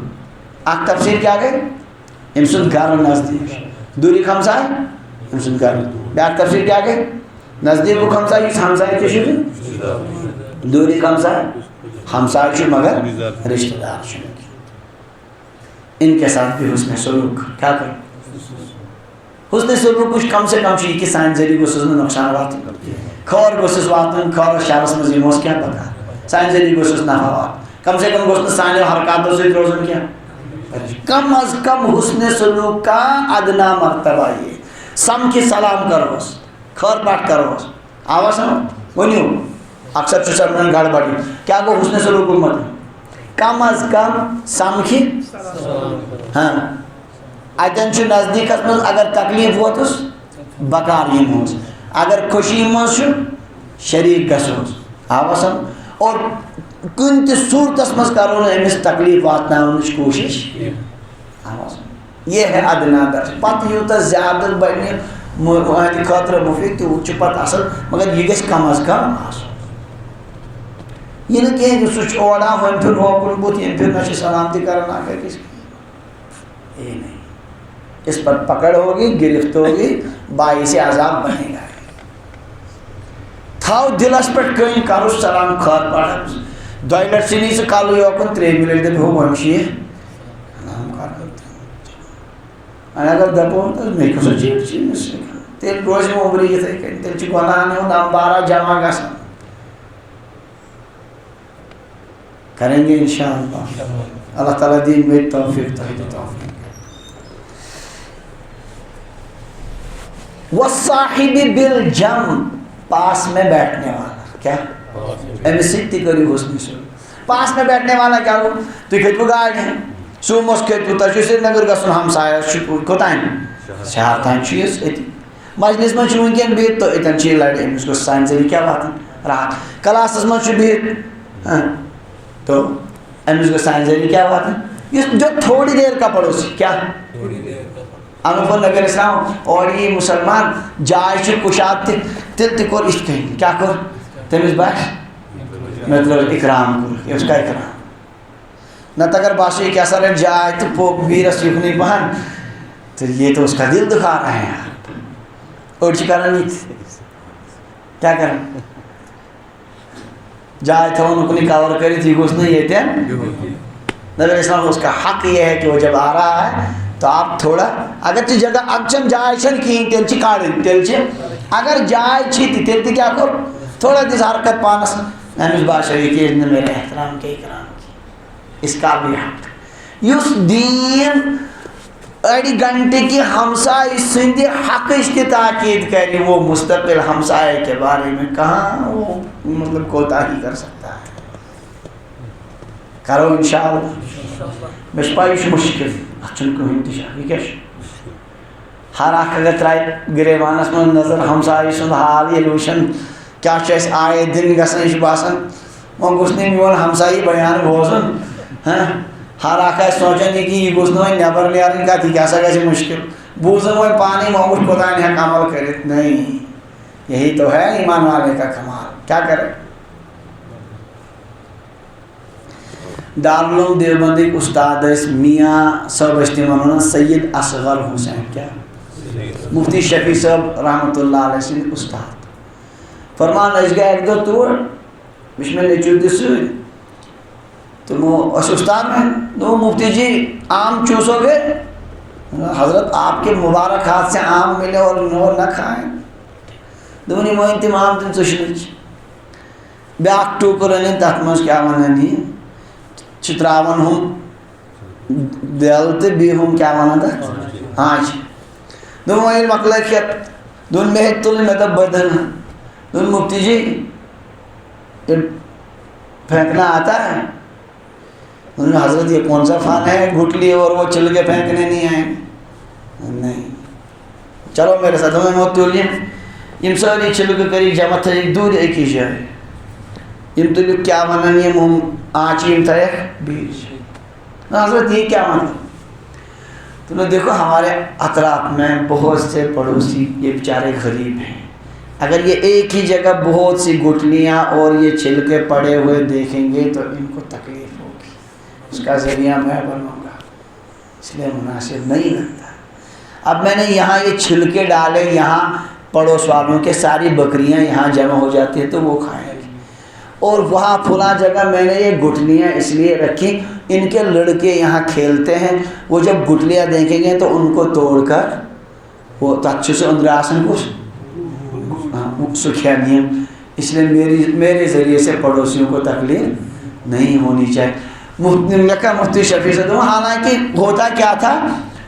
اخ تفسیر کیا گئی ام سند گھر نزدیک دوری ہمسائے ام سند گھر بیاکھ تفسیر کیا گئی نزدیک ہمسائے اس ہمسائے کے دوری ہمسائے مگر رشتہ دار ان کے ساتھ بھی حسن سلوک کیا کریں حسن سلوک کچھ کم سے کم چیز کہ سائن ذریعہ گوسس میں نقصان واتن خور گوسس واتن خور شہرس میں زیموس کیا پتا سائن ذریعہ گوسس نفع واتن کم سے کم گوسن سائن حرکاتوں سے روزن کیا کم از کم حسن سلوک کا ادنا مرتبہ یہ سم کی سلام کروس خور پاٹ کروس آواز سمجھ ونیو اکثر سرمن گھڑ بڑی کیا کو حسن سلوک مت کم از کم سمکھی ہاں اتن نزدیک من اگر تکلیف ووتس بکار یموس اگر خوشی مز شریک گھوس آواز اور کن تہ صورتس مز کرو امس تکلیف واتن کوشش آواز یہ ہے ادنا درجہ پتہ یوتہ زیادہ بڑھ خاطر مفید تیوت پتہ اصل مگر یہ گھس کم از کم آسن یہ نہ کہ سہ اوڑا ون پھر ہوکن بت یم پھر نہ سلامتی کرنا کس یہ نہیں اس پر پکڑ ہوگی گرفت ہوگی باعث عذاب بنے گا تھو دلس پہ کن کرس سلام خیر پڑھس دۄیہِ لٹہِ ژھٕنی ژٕ کلٕے یوکُن ترٛیٚیمہِ لٹہِ دپہِ ہو وۄنۍ چھُ یہِ سلام کران وۄنۍ اگر دپو مےٚ کۭژاہ چیٖز چھِ أمِس تیٚلہِ روزِ عُمرِ یِتھَے کٔنۍ تیٚلہِ چھُ گۄناہن ہُنٛد امبارا جمع گژھان کریں گے انشاءاللہ اللہ تعالیٰ دین میں توفیق توفیق والصاحب بالجنب پاس میں بیٹھنے والا کیا امس سۭتۍ تہِ کٔرِو حُسنِ سلوٗک پاس میں بیٹھنے والا کیا گوٚو تُہۍ کھٔتوٕ گاڑِ سوموس کھٔتوٕ تۄہہِ چھُو سرینگر گژھُن ہمسایس چھُ کوٚتام شہر تام چھُ یہِ أتی مجلس منٛز چھُ وٕنکٮ۪ن بِہِتھ تہٕ أتٮ۪ن چھِ یہِ لڑِ أمِس گوٚژھ سانہِ ذٔریعہٕ کیٛاہ واتُن راحت کلاسس منٛز چھُ بِہِتھ تو أمِس گوٚژھ سانہِ ذٔریعہٕ کیٛاہ واتُن یُس جو تھوڑی دیر کا پڑوسی کیا انوپم نبی اسلام اور یہ مسلمان جائے چھُ کُشاد تہِ تیٚلہِ تہِ کوٚر یِتھ کٔنۍ کیٛاہ کوٚر تٔمِس باسہِ مطلب اِکرام کوٚر یہِ اوس کا اِکرام نتہٕ اگر باسے کیٛاہ سا رَٹہِ جاے تہٕ پوٚک بیٖرس یُکنُے پہن تہٕ یہ تو اس کا دل دکھا رہے ہیں أڑۍ چھِ کران یِتہِ کیٛاہ کران جائے تھاوان اُکنُے کور کٔرِتھ یہِ گوٚژھ نہٕ ییٚتٮ۪ن نبی اسلام اس کا حق یہ ہے کہ وہ جب آ رہا ہے تو آپ تھوڑا اگرچہ جگہ اگچن جائے چھنہٕ کِہیٖنۍ تیٚلہِ چھِ کڑٕنۍ تیٚلہِ چھِ اگر جاے چھِ تہِ تیٚلہِ تہِ کیٛاہ کوٚر تھوڑا دِژ حرکت پانس أمِس باسیو یہِ کہِ نہٕ میرے احترام کے اِکرام کی اس کا بھی حق یُس دیٖن أڑۍ گھنٹے کی ہمسائے سٕنٛدِ حقٕچ تہِ تاکیٖد کرِ وہ مستقل ہمسائے کے بارے میں کہاں وہ مطلب کوتاہی کر سکتا ہے کرو انشاءاللہ مےٚ چھِ پاے یہِ چھُ مُشکِل اتھ چھُنہٕ کٕہٕنۍ تہِ شک یہِ کیٛاہ چھُ ہر اکھ اگر ترٛایہِ گریوانس منٛز نظر ہمسایہِ سُنٛد حال ییٚلہِ وٕچھن کیٛاہ چھُ اَسہِ آیے دِن گژھان یہِ چھُ باسان وۄنۍ گوٚژھ نہٕ میون ہمسایی بیان بوزُن ہر اکھ آسہِ سونٛچان یہِ کہِ یہِ گوٚژھ نہٕ وۄنۍ نٮ۪بر نیرٕنۍ کتھ یہِ کیٛاہ سا گژھِ مُشکل بوٗزُن وۄنۍ پانے وۄنۍ وٕچھ کوٚتام ہٮ۪کہِ عمل کٔرِتھ نہیں یہی تو ہے ایمان والے کا کمال کیا کرے دارالعلوم دیوبندٕکۍ استاد ٲسۍ میاں صٲب ٲسۍ تِمن ونان سید اصغر حسین کیا مفتی شفیع صٲب رحمتہ اللہ علیہ سٕنٛدۍ استاد فرمان أسۍ گٔے اکہِ دۄہ تور مےٚ چھُ مےٚ نیٚچوٗ تہِ سۭتۍ تِمو ٲسۍ استاد میں دوٚپُن مفتی جی آم چوٗسو گے حضرت آپ کے مبارک ہاتھ سے آم ملے اور نہ کھائیں دوٚپُن یِم أنۍ تِم آم تِم ژٕشنٕچ بیٛاکھ ٹوٗکر أنِن تتھ منٛز کیٛاہ ونان یہِ چھِ تراوان ہُم دٮ۪ل تہٕ بیٚیہِ ہُم کیٛاہ ونان تتھ آنٛچہِ دوٚپُن وۄنۍ ییٚلہِ مۄکلٲے کھٮ۪تھ دوٚپُن مےٚ ہیٚکہِ تُلٕنۍ مےٚ دوٚپ بہٕ دِمہٕ دوٚپُن مفتی جی یہ پھینکنا آتا ہے حضرت یہ کون سا فن ہے گٹلی اور وہ چھلکے پھینکنے نہیں آئیں نہیں چلو میرے ساتھ میں موت تُلِم یِم سٲری چھلکہٕ کٔرِکھ جمع تھٲیِکھ دوٗرِ أکِس جایہِ یِم تُلِکھ کیٛاہ وَنان یِم ہُم آنٛچہِ یِم تھٲیکھ بیٚیِس جایہِ حضرت یہ کیا مطلب تو نے دیکھو ہمارے اطراف میں بہت سے پڑوسی یہ بیچارے غریب ہیں اگر یہ ایک ہی جگہ بہت سی گٹلیاں اور یہ چھلکے پڑے ہوئے دیکھیں گے تو ان کو تکلیف ہوگی اس کا ذریعہ میں بنوں گا اس لیے مناسب نہیں لگتا اب میں نے یہاں یہ چھلکے ڈالے یہاں پڑوس والوں کے ساری بکریاں یہاں جمع ہو جاتی ہیں تو وہ کھائیں گے اور وہاں فلاں جگہ میں نے یہ گٹلیاں اس لیے رکھی ان کے لڑکے یہاں کھیلتے ہیں وہ جب گٹلیاں دیکھیں گے تو ان کو توڑ کر وہ اچھے سے اندر آسن کو سکھیا نیم اس لیے میرے ذریعے سے پڑوسیوں کو تکلیف نہیں ہونی چاہیے مفتی شفیع سے حالانکہ ہوتا کیا تھا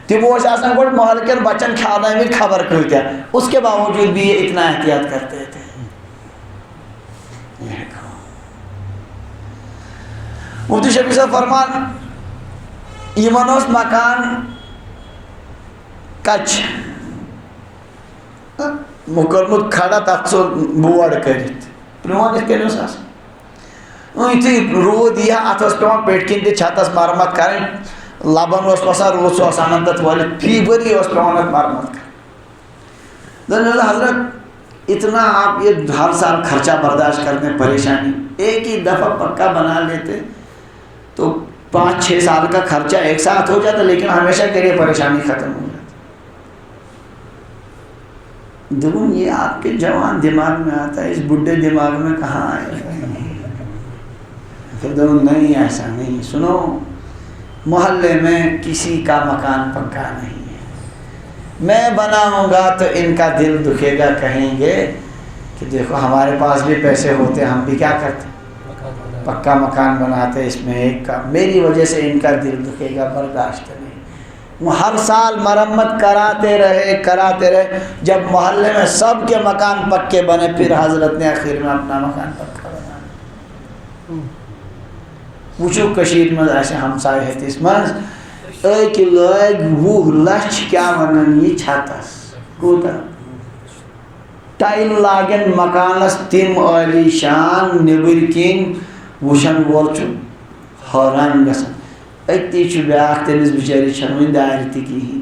تم آسان گۄڈٕ محلہٕ کٮ۪ن بچن کھیٛاونٲومٕتۍ خبر کۭتیاہ اس کے باوجود بھی یہ اتنا احتیاط کرتے تھے مفتی شفیع صاحب فرمان یِمن اوس مکان کچ کوٚرمُت کھڑا تتھ ژوٚل بورڈ کٔرِتھ پرٛون یِتھ کٔنۍ اوس آسان یُتھُے روٗد یی ہا اتھ ٲس پیٚوان پٮ۪ٹھۍ کِنۍ تہِ چھتس مرمت کرٕنۍ لبن اوس وسان روٗد سُہ اوس انان تتھ وٲلِتھ فی ؤری اوس پیٚوان اتھ مرمت کرٕنۍ حضرت اتنا آپ یہ ہر سال خرچہ برداشت کرتے ہیں پریشانی ایک ہی دفعہ پکا بنا لیتے تو 5-6 سال کا خرچہ ایک ساتھ ہو جاتا لیکن ہمیشہ کے لیے پریشانی ختم ہو جاتی دون یہ آپ کے جوان دماغ میں آتا ہے، اس بڈھے دماغ میں کہاں آئے گا؟ پھر دون نہیں، ایسا نہیں. سنو، محلے میں کسی کا مکان پکا نہیں ہے، میں بناؤں گا تو ان کا دل دکھے گا، کہیں گے کہ دیکھو ہمارے پاس بھی پیسے ہوتے ہم بھی کیا کرتے، پکا مکان بناتے، اس میں ایک کا میری وجہ سے ان کا دل دکھے گا، برداشت نہیں. وہ ہر سال مرمت کراتے رہے، جب محلے میں سب کے مکان پکے بنے، پھر حضرت نے آخر میں اپنا مکان پکا بنا. وچو کشیر مز ایسے ہمسائے ہے اس مز ایک لوگ 20 لچھ کیا ونن یہ چھتس کوتا ٹائل لاگن مکانس تم عالی شان نبر کن وشن وول حیران گژھان. اتی بیاکھ تمس بچاری چھن وۄنۍ دارِ تہِ کِہیٖنۍ.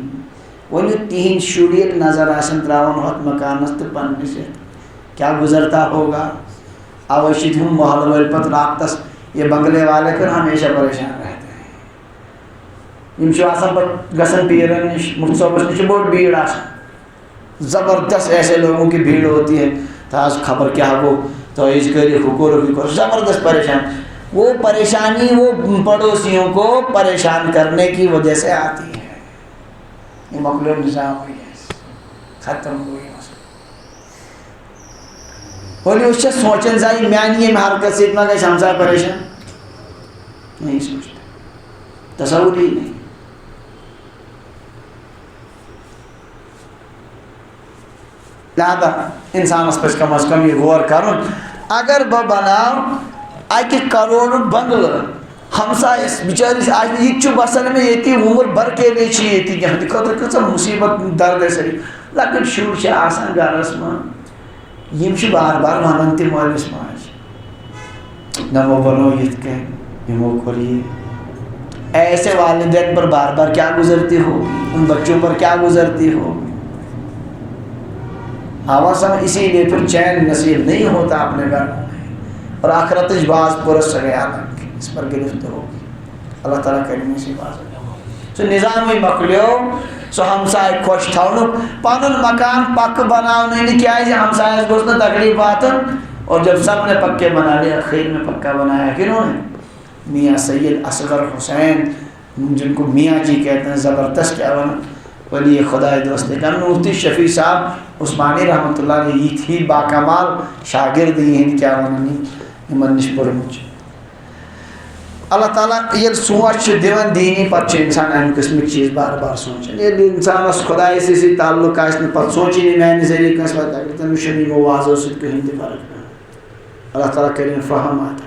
ؤنِو تِہنٛدۍ شُرۍ ییٚلہِ نظر آسن تراون ہُتھ مکانس تہٕ پننس یتھ کیا گزرتا ہوگا. اوے چھِ تِم محلہٕ وٲلۍ پتہٕ راتس یہ بنگلے والے پھر ہمیشہ پریشان رہتے ہیں. یم چھِ آسان پتہٕ گژھان پیرن نش مفتی صٲبس نش چھِ بٔڑ بھیڑ آسان، زبردست ایسے لوگوں کی بھیڑ ہوتی ہے. تو آج خبر کیا گو تو اس کری حکور زبردست پریشان. وہ پریشانی وہ پڑوسیوں کو پریشان کرنے کی وجہ سے آتی ہے. یہ مقلوب نظام ہوئی ہے، ختم ہوئی مسئلہ. بولی اس سے سوچن زائی میانی یہ حرکت سے اتنا کہ ہمسائے پریشان نہیں سوچتے، تصور ہی نہیں. لہذا انسان اس پر کم از کم یہ غور کرن، اگر بہ بناو اکہ کروڑ بنگلہ ہمسائس بچارس آج یہ بسان میں یتی عمر بھر کے لیے یتی یہاں خاطر کچھ مصیبت درد سری لکٹ شر آسان گرس من یم بار بار ونان تہ مالس ماج نمو بنو یت کن یمو کور یہ. ایسے والدین پر بار بار کیا گزرتی ہوگی، ان بچوں پر کیا گزرتی ہوگی. آوازم اسی لیے پھر چین نصیب نہیں ہوتا اپنے گھر میں، اور آخرت باز پرس گیا اس پر گرفت ہوگی. اللہ تعالیٰ کریم سے باز سو نظام مکلیو سو ہمسائے خوش تھونک پن مکان پک بنانے کیا ہمسائے گوس نا تکلیف واتن. اور جب سب نے پکے بنا لیا، خیر میں پکا بنایا کنہوں نے؟ میاں سید اصغر حسین جن کو میاں جی کہتے ہیں، زبردست کیا بنا ولی خدا دوست کا مفتی شفیع صاحب عثمانی رحمۃ اللہ علیہ یہ تھی باکمال شاگرد یہ کیا ونانی نش پورمچ. اللہ تعالیٰ یہ سوچ دان دینی پتہ انسان امہ قسم چیز بار بار سوچان. ییٚلہِ انسانس خدائے سی تعلق آسہِ نہٕ پتہٕ سوچی نہٕ میانہِ ذریعہ کٲنٛسہِ پتہٕ اگر تٔمِس چھُنہٕ یِمو وازو سۭتۍ کٕہٕنۍ تہِ فرق پیٚوان. اللہ تعالیٰ کٔرِنۍ فہم عطا.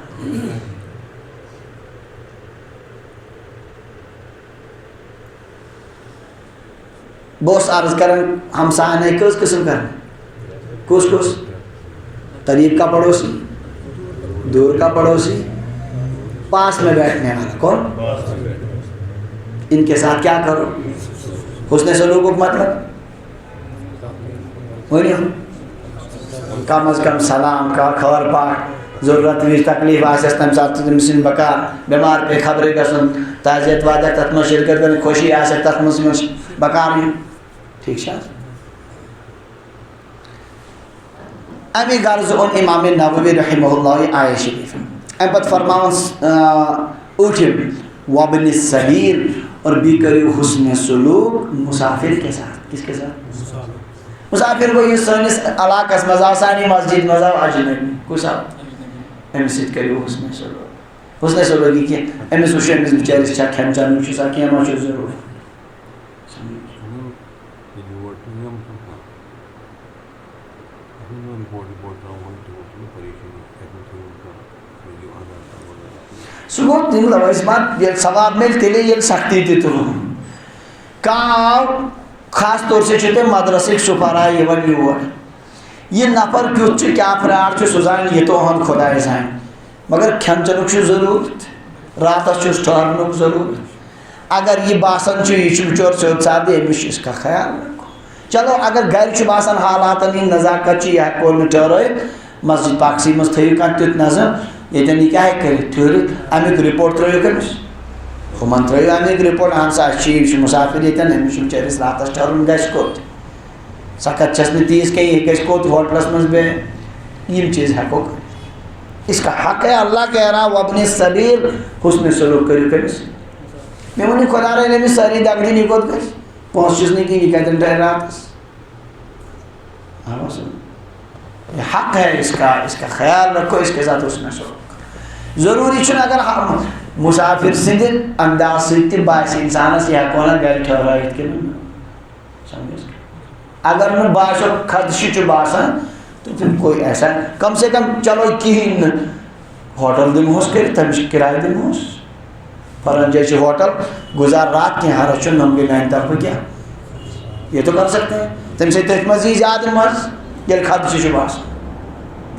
بہت عرض کرن ہمسائن ہے کس قسم کرنے کس قریب کا پڑوسی، دور کا پڑوسی، پاس میں بیٹھنے والا کون؟ ان کے ساتھ کیا کرو؟ حسن سلوک مطلب کم از کم سلام کا خبر پاک، ضرورت وز تکلیف آس تمہ سات تمس بکار بیمار پہ خبریں گھن تعزیت وادت تر من شرکت کریں خوشی آس تر من بکار یون. ٹھیک ہے. امی غرض اون امام نووی رحمہ اللہ آیہ شریف ام پتہ فرماون اٹھم وابن السبیل اور بھی کرو حسن سلوک مسافر کے ساتھ. کس کے ساتھ؟ مسافر کو یہ سنس علاقہ مزا سانی مسجد مزا اجنبی کس امس سۭتۍ کٔرِو حسن سلوک. حسن سلوک یہ کہ امس وچھ امس بچارس چھا کھٮ۪ن چٮ۪نُک چھُ سا کینٛہہ ما چھُ ضروٗرت. سہ گو تم لوازمات یل ثواب مل تیلے یل سختی تہ تلن. کان خاص طور سے تم مدرسک سپرا یون یور یہ نفر کیُتھ کیا فراڈ سہ زان یہ تو ہن خدائے زان، مگر کھٮ۪ن چٮ۪نُک چھُ ضروٗرت، راتس چھُس ٹھہرنُک ضروٗرت. اگر یہ باسان یہ بچور سیود سادے امس اس کا خیال رکھو. چلو اگر گھر باسان حالاتن ہند نزاکت یہ ہیکو نہ ٹھہرائت مسجد پاکسی مز تھو کھانا تیت نظم یتن یہ کیا کر ٹھہرت امیک رپورٹ ترو کمس ہمن ترو امیک رپورٹ اہن سا ٹھیک مسافر یتن امس بچارس راتس ٹھہرن گھس کوت سخت چھس نہ تیز کہیں یہ گژھِ کوٚت ہوٹلس منٛز بے یم چیز ہیٚکو کٔرِتھ. اس کا حق ہے. اللہ کہہ رہا وابن السبیل حسن سلوک کٔرِو کٔمِس. مےٚ ووٚن خۄدا رٔنۍ أمِس سٲری دگ دِنۍ یہِ کوٚت گژھِ پونٛسہٕ چھُس نہٕ کِہیٖنۍ یہِ کتٮ۪ن ڈرِ راتس. یہ حق ہے اس کا خیال رکھو اس کے ساتھ حسن سلوک. ضروری چھُنہٕ اگر مسافر سٕنٛدِ انداز سۭتۍ تہِ باسہِ اِنسانس یہِ ہٮ۪کو نہ گرِ ٹھہرٲیِتھ کِنہٕ سمجھ. اگر نہٕ باسیو خدشہِ چھُ باسان تو پھر کوئی ایسا کم سے کم چلو کہین نہ ہوٹل دموس کر تمس کرایہ دموس فلان جائے سے ہوٹل گزار رات کے ہاں رچن ہم کے گائن طرف کیا یہ تو کر سکتے ہیں تم سے تک مزید زیادہ مرض یہ خدشہ شباس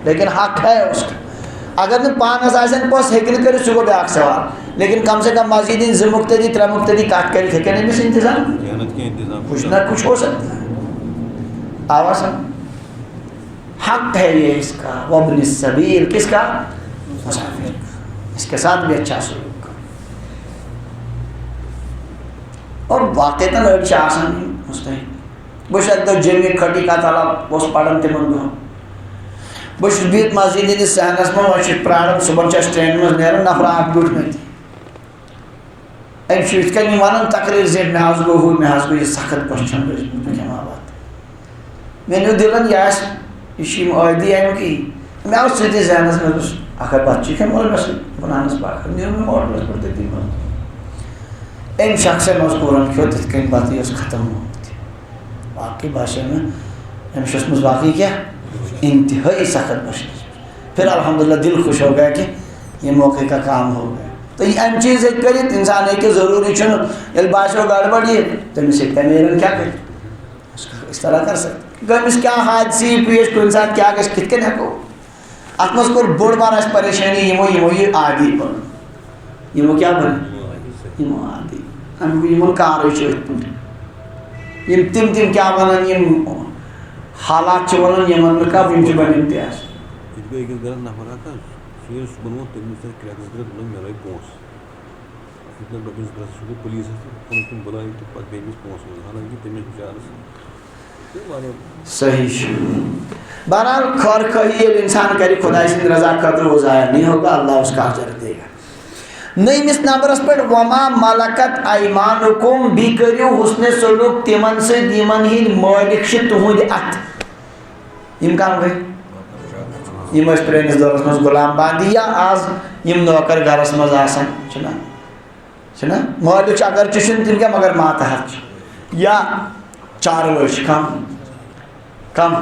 لیکن حق ہے اس کا. اگر نہ پانس آسن پوس ہیکل کر سو بیاکھ سوال لیکن کم سے کم مزید زٕ مقتدی ترے مقتدی کٹ کر ہیکن امس انتظام کچھ نہ کچھ ہو سکتا ہے. آواز حق ہے یہ اس کا. وابن السبیل کس کا؟ مسافر. اس کے ساتھ بھی اچھا سلوک کرو. اور واقعتاً اڑ آسان مستحق بس ایک دو جمی کھٹی کا طلب اس پڑھن تمن دہن بس بہت مسجد ہندس سہنس من وہ پرارن صبح ٹرین من نیران نفر اکھ بیوٹھ مت ام یت کن ونان تقریر زِ مےٚ حظ گوٚو ہُہ مےٚ حظ گوٚو یہِ سخت کوسچن بہٕ کیٛاہ بات مےٚ نیوٗ دِلن یہِ آسہِ یہ چھ عٲدی امیُک مےٚ آو سۭتی ذہنس منٛز اکھ بتہٕ چھُ کھٮ۪وان مےٚ سۭتۍ بناونس پاک نیوٗ مےٚ ہوٹلس پٮ۪ٹھ تٔتی منٛز أمۍ شخص مذکوٗرن کھیوٚو تِتھ کٔنۍ بتہٕ یہِ ٲس ختم گٔمٕژ واقعی باسیو مےٚ أمِس اوسمُت واقعی کیٛاہ انتہائی سخت بچنے. پھر الحمدللہ دل خوش ہو گیا کہ یہ موقع کا کام ہو گیا. تو یہ اہم چیز ایک کرت انسان ہے کہ ضروری چھنہ یل باسیو گڑبڑ یہ تمس ہیٚکہِ نیرن کیا کر اس طرح کر سکتے گٔمِس کیا حادثی پیش کُنہِ ساتہٕ کیا گژھِ کِتھ کٔنۍ ہیٚکو اتھ منٛز کوٚر بوٚڑ بار اسہِ پریشانی یمو یہ عادی بن یمو کیا بن یمو عادی امیُک یمن کارٕے چھِ أتھۍ پٲٹھۍ یم تِم کیا ونان یم حالات چھِ ونان یمن نہٕ کانٛہہ یم چھِ بنیمٕتۍ تہِ آسان. صحیح. بہرحال خیر خواہی ییٚلہِ انسان کرِ خداے سٕنٛدِ رضا خٲطرٕ وہ ضایع نہیں ہوگا اللہ اس کا اجر دے گا. نٔیمِس نمبرس پٮ۪ٹھ وما ملکت ایمانکم بیٚیہِ کٔرِو حسنِ سلوک تِمن سۭتۍ یِمن ہٕنٛدۍ مٲلِک چھِ تُہنٛدِ اتھٕ. یم کم گٔے یم ٲسۍ پرٲنِس دورس منٛز غلام بندی یا آز یم نوکر گرس منٛز آسان چھِنہ مٲلِک چھُ اگرچہِ چھُنہٕ تِم کینٛہہ مگر ماتحت چھُ یا چاروٲے چھِ کم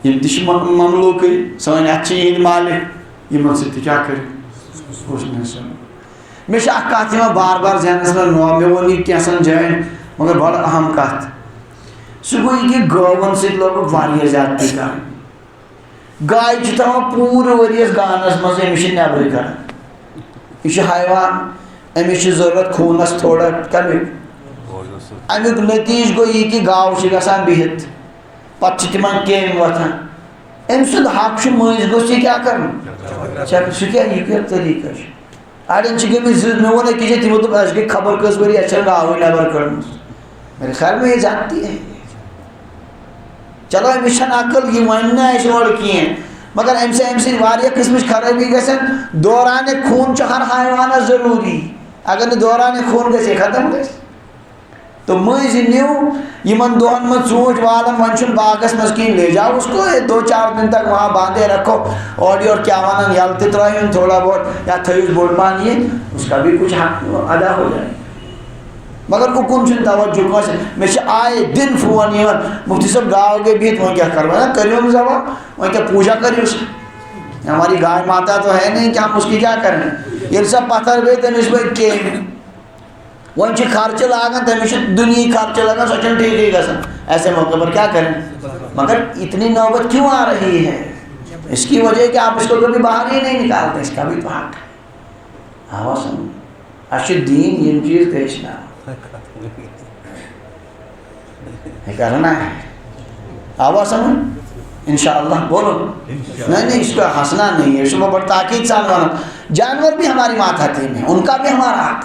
یم تہِ چھِ مملوٗکٕے سٲنۍ اتھٕ چھِ یِہنٛدۍ مالک یمن سۭتۍ تہِ کیٛاہ کٔرِو حسنِ سلوک. مےٚ چھِ اکھ کتھ یِوان بار بار ذہنس منٛز مےٚ ووٚن یہِ کینٛژن جاین مگر بڑٕ اہم کتھ سُہ گوٚو یہِ کہِ گٲون سۭتۍ لوگُکھ واریاہ زیادٕ تہِ کرٕنۍ. گاے چھِ تھاوان پوٗرٕ ؤرۍیَس گانس منٛز أمِس چھِ نٮ۪برٕے کڑان یہِ چھُ حیوان أمِس چھِ ضروٗرت خوٗنس تھوڑا کمیُک امیُک نتیٖجہٕ گوٚو یہِ کہِ گاو چھِ گژھان بِہِتھ پتہٕ چھِ تِمن کیٚمۍ وۄتھان أمۍ سُنٛد حق چھُ مٔنٛزۍ گوٚژھ یہِ کیٛاہ کرُن سُہ کیٛاہ یہِ کیٛاہ طریٖقہ چھُ. اڑٮ۪ن چھِ گٔمٕتۍ زٕ مےٚ ووٚن أکِس جایہِ تِمو دوٚپ اَسہِ گٔے خبر کٔژ ؤری اَسہِ چھَنہٕ گاوٕے نٮ۪بر کٔڑمٕژ. میرے خیال میں یہ زیادتی ہے. چلو أمِس چھَنہٕ عقل یہِ وَنہِ نہٕ اَسہِ اورٕ کینٛہہ مگر امہِ سۭتۍ واریاہ قٕسمٕچ خرٲبی گژھن. دورانِ خوٗن چھُ ہر حیوانس ضروٗری اگر نہٕ دورانِ خوٗن گژھِ یہِ ختم گژھِ. تو مٔنٛزۍ نیوٗ یِمن دۄہن منٛز ژوٗنٛٹھۍ والان وۄنۍ چھُنہٕ باغس منٛز کِہیٖنۍ لے جاؤ اس کو 2-4 دن تک وہاں باندھے رکھو اور یور کیا ونان یلہٕ تہِ ترٛٲیہوٗن تھوڑا بہت یا تھٲیہوٗس بوٚڑ پہن یہ اس کا بھی کچھ حق ادا ہو جائے مگر اُکُن چھُنہٕ توجہ کٲنٛسہِ. مےٚ چھِ آیے دِن فون یِوان مفتی صٲب گاو گٔے بِہِتھ وۄنۍ کیٛاہ کرو کٔرِو أمِس دوا وۄنۍ کیٛاہ پوٗجا کٔرِو ہماری گائے ماتا تو ہے نہیں کہ ہم اس کی کیا کریں. ییٚلہِ سۄ پتھر گٔے تٔمِس ؤتھۍ کیٚمۍ وۄنۍ چھِ خرچہٕ لاگان تٔمِس چھِ دُنیہِکۍ خرچہٕ لگان سۄ چھَنہٕ ٹھیٖکٕے گژھان. ایسے موقع پر کیا کریں مگر اتنی نوبت کیوں آ رہی ہے اس کی وجہ کہ آپ اس کو کبھی باہر ہی نہیں نکالتے. اس کا بھی تو حق ہے. آواز سمجھ اَسہِ چھُ دیٖن یِم چیٖز ہیٚچھناوان کرنا ہے. آواز سمجھ انشاءاللہ بولو نہیں اس کو ہنسنا نہیں ہے. اس کو بڑا تاکید سان وانا جانور بھی ہماری ماتحتی میں ان کا بھی ہمارا حق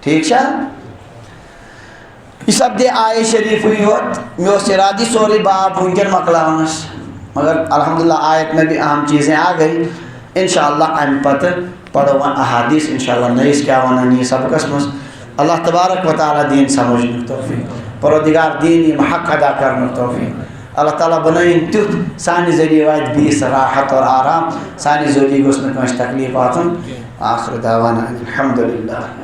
ٹھیک ہے. یہ سپدے آئے شریف یوت مے ارادی سوری باب ونکن مکلاونس مگر الحمدللہ آیت میں بھی اہم چیزیں آ گئی انشاءاللہ ام پتہ پڑھو احادیث انشاءاللہ نئیس کیا ونان یہ سبقس مز اللہ تبارک و تعالی دین سمجھنے توفیق پروردگار دین حق ادا کرنے توفیق اللہ تعالیٰ بنائن تیت سانی ذریعہ وائد بیس راحت اور آرام سانی ذریعہ گوشن کنش تکلیف آتن آخر دعوانا الحمدللہ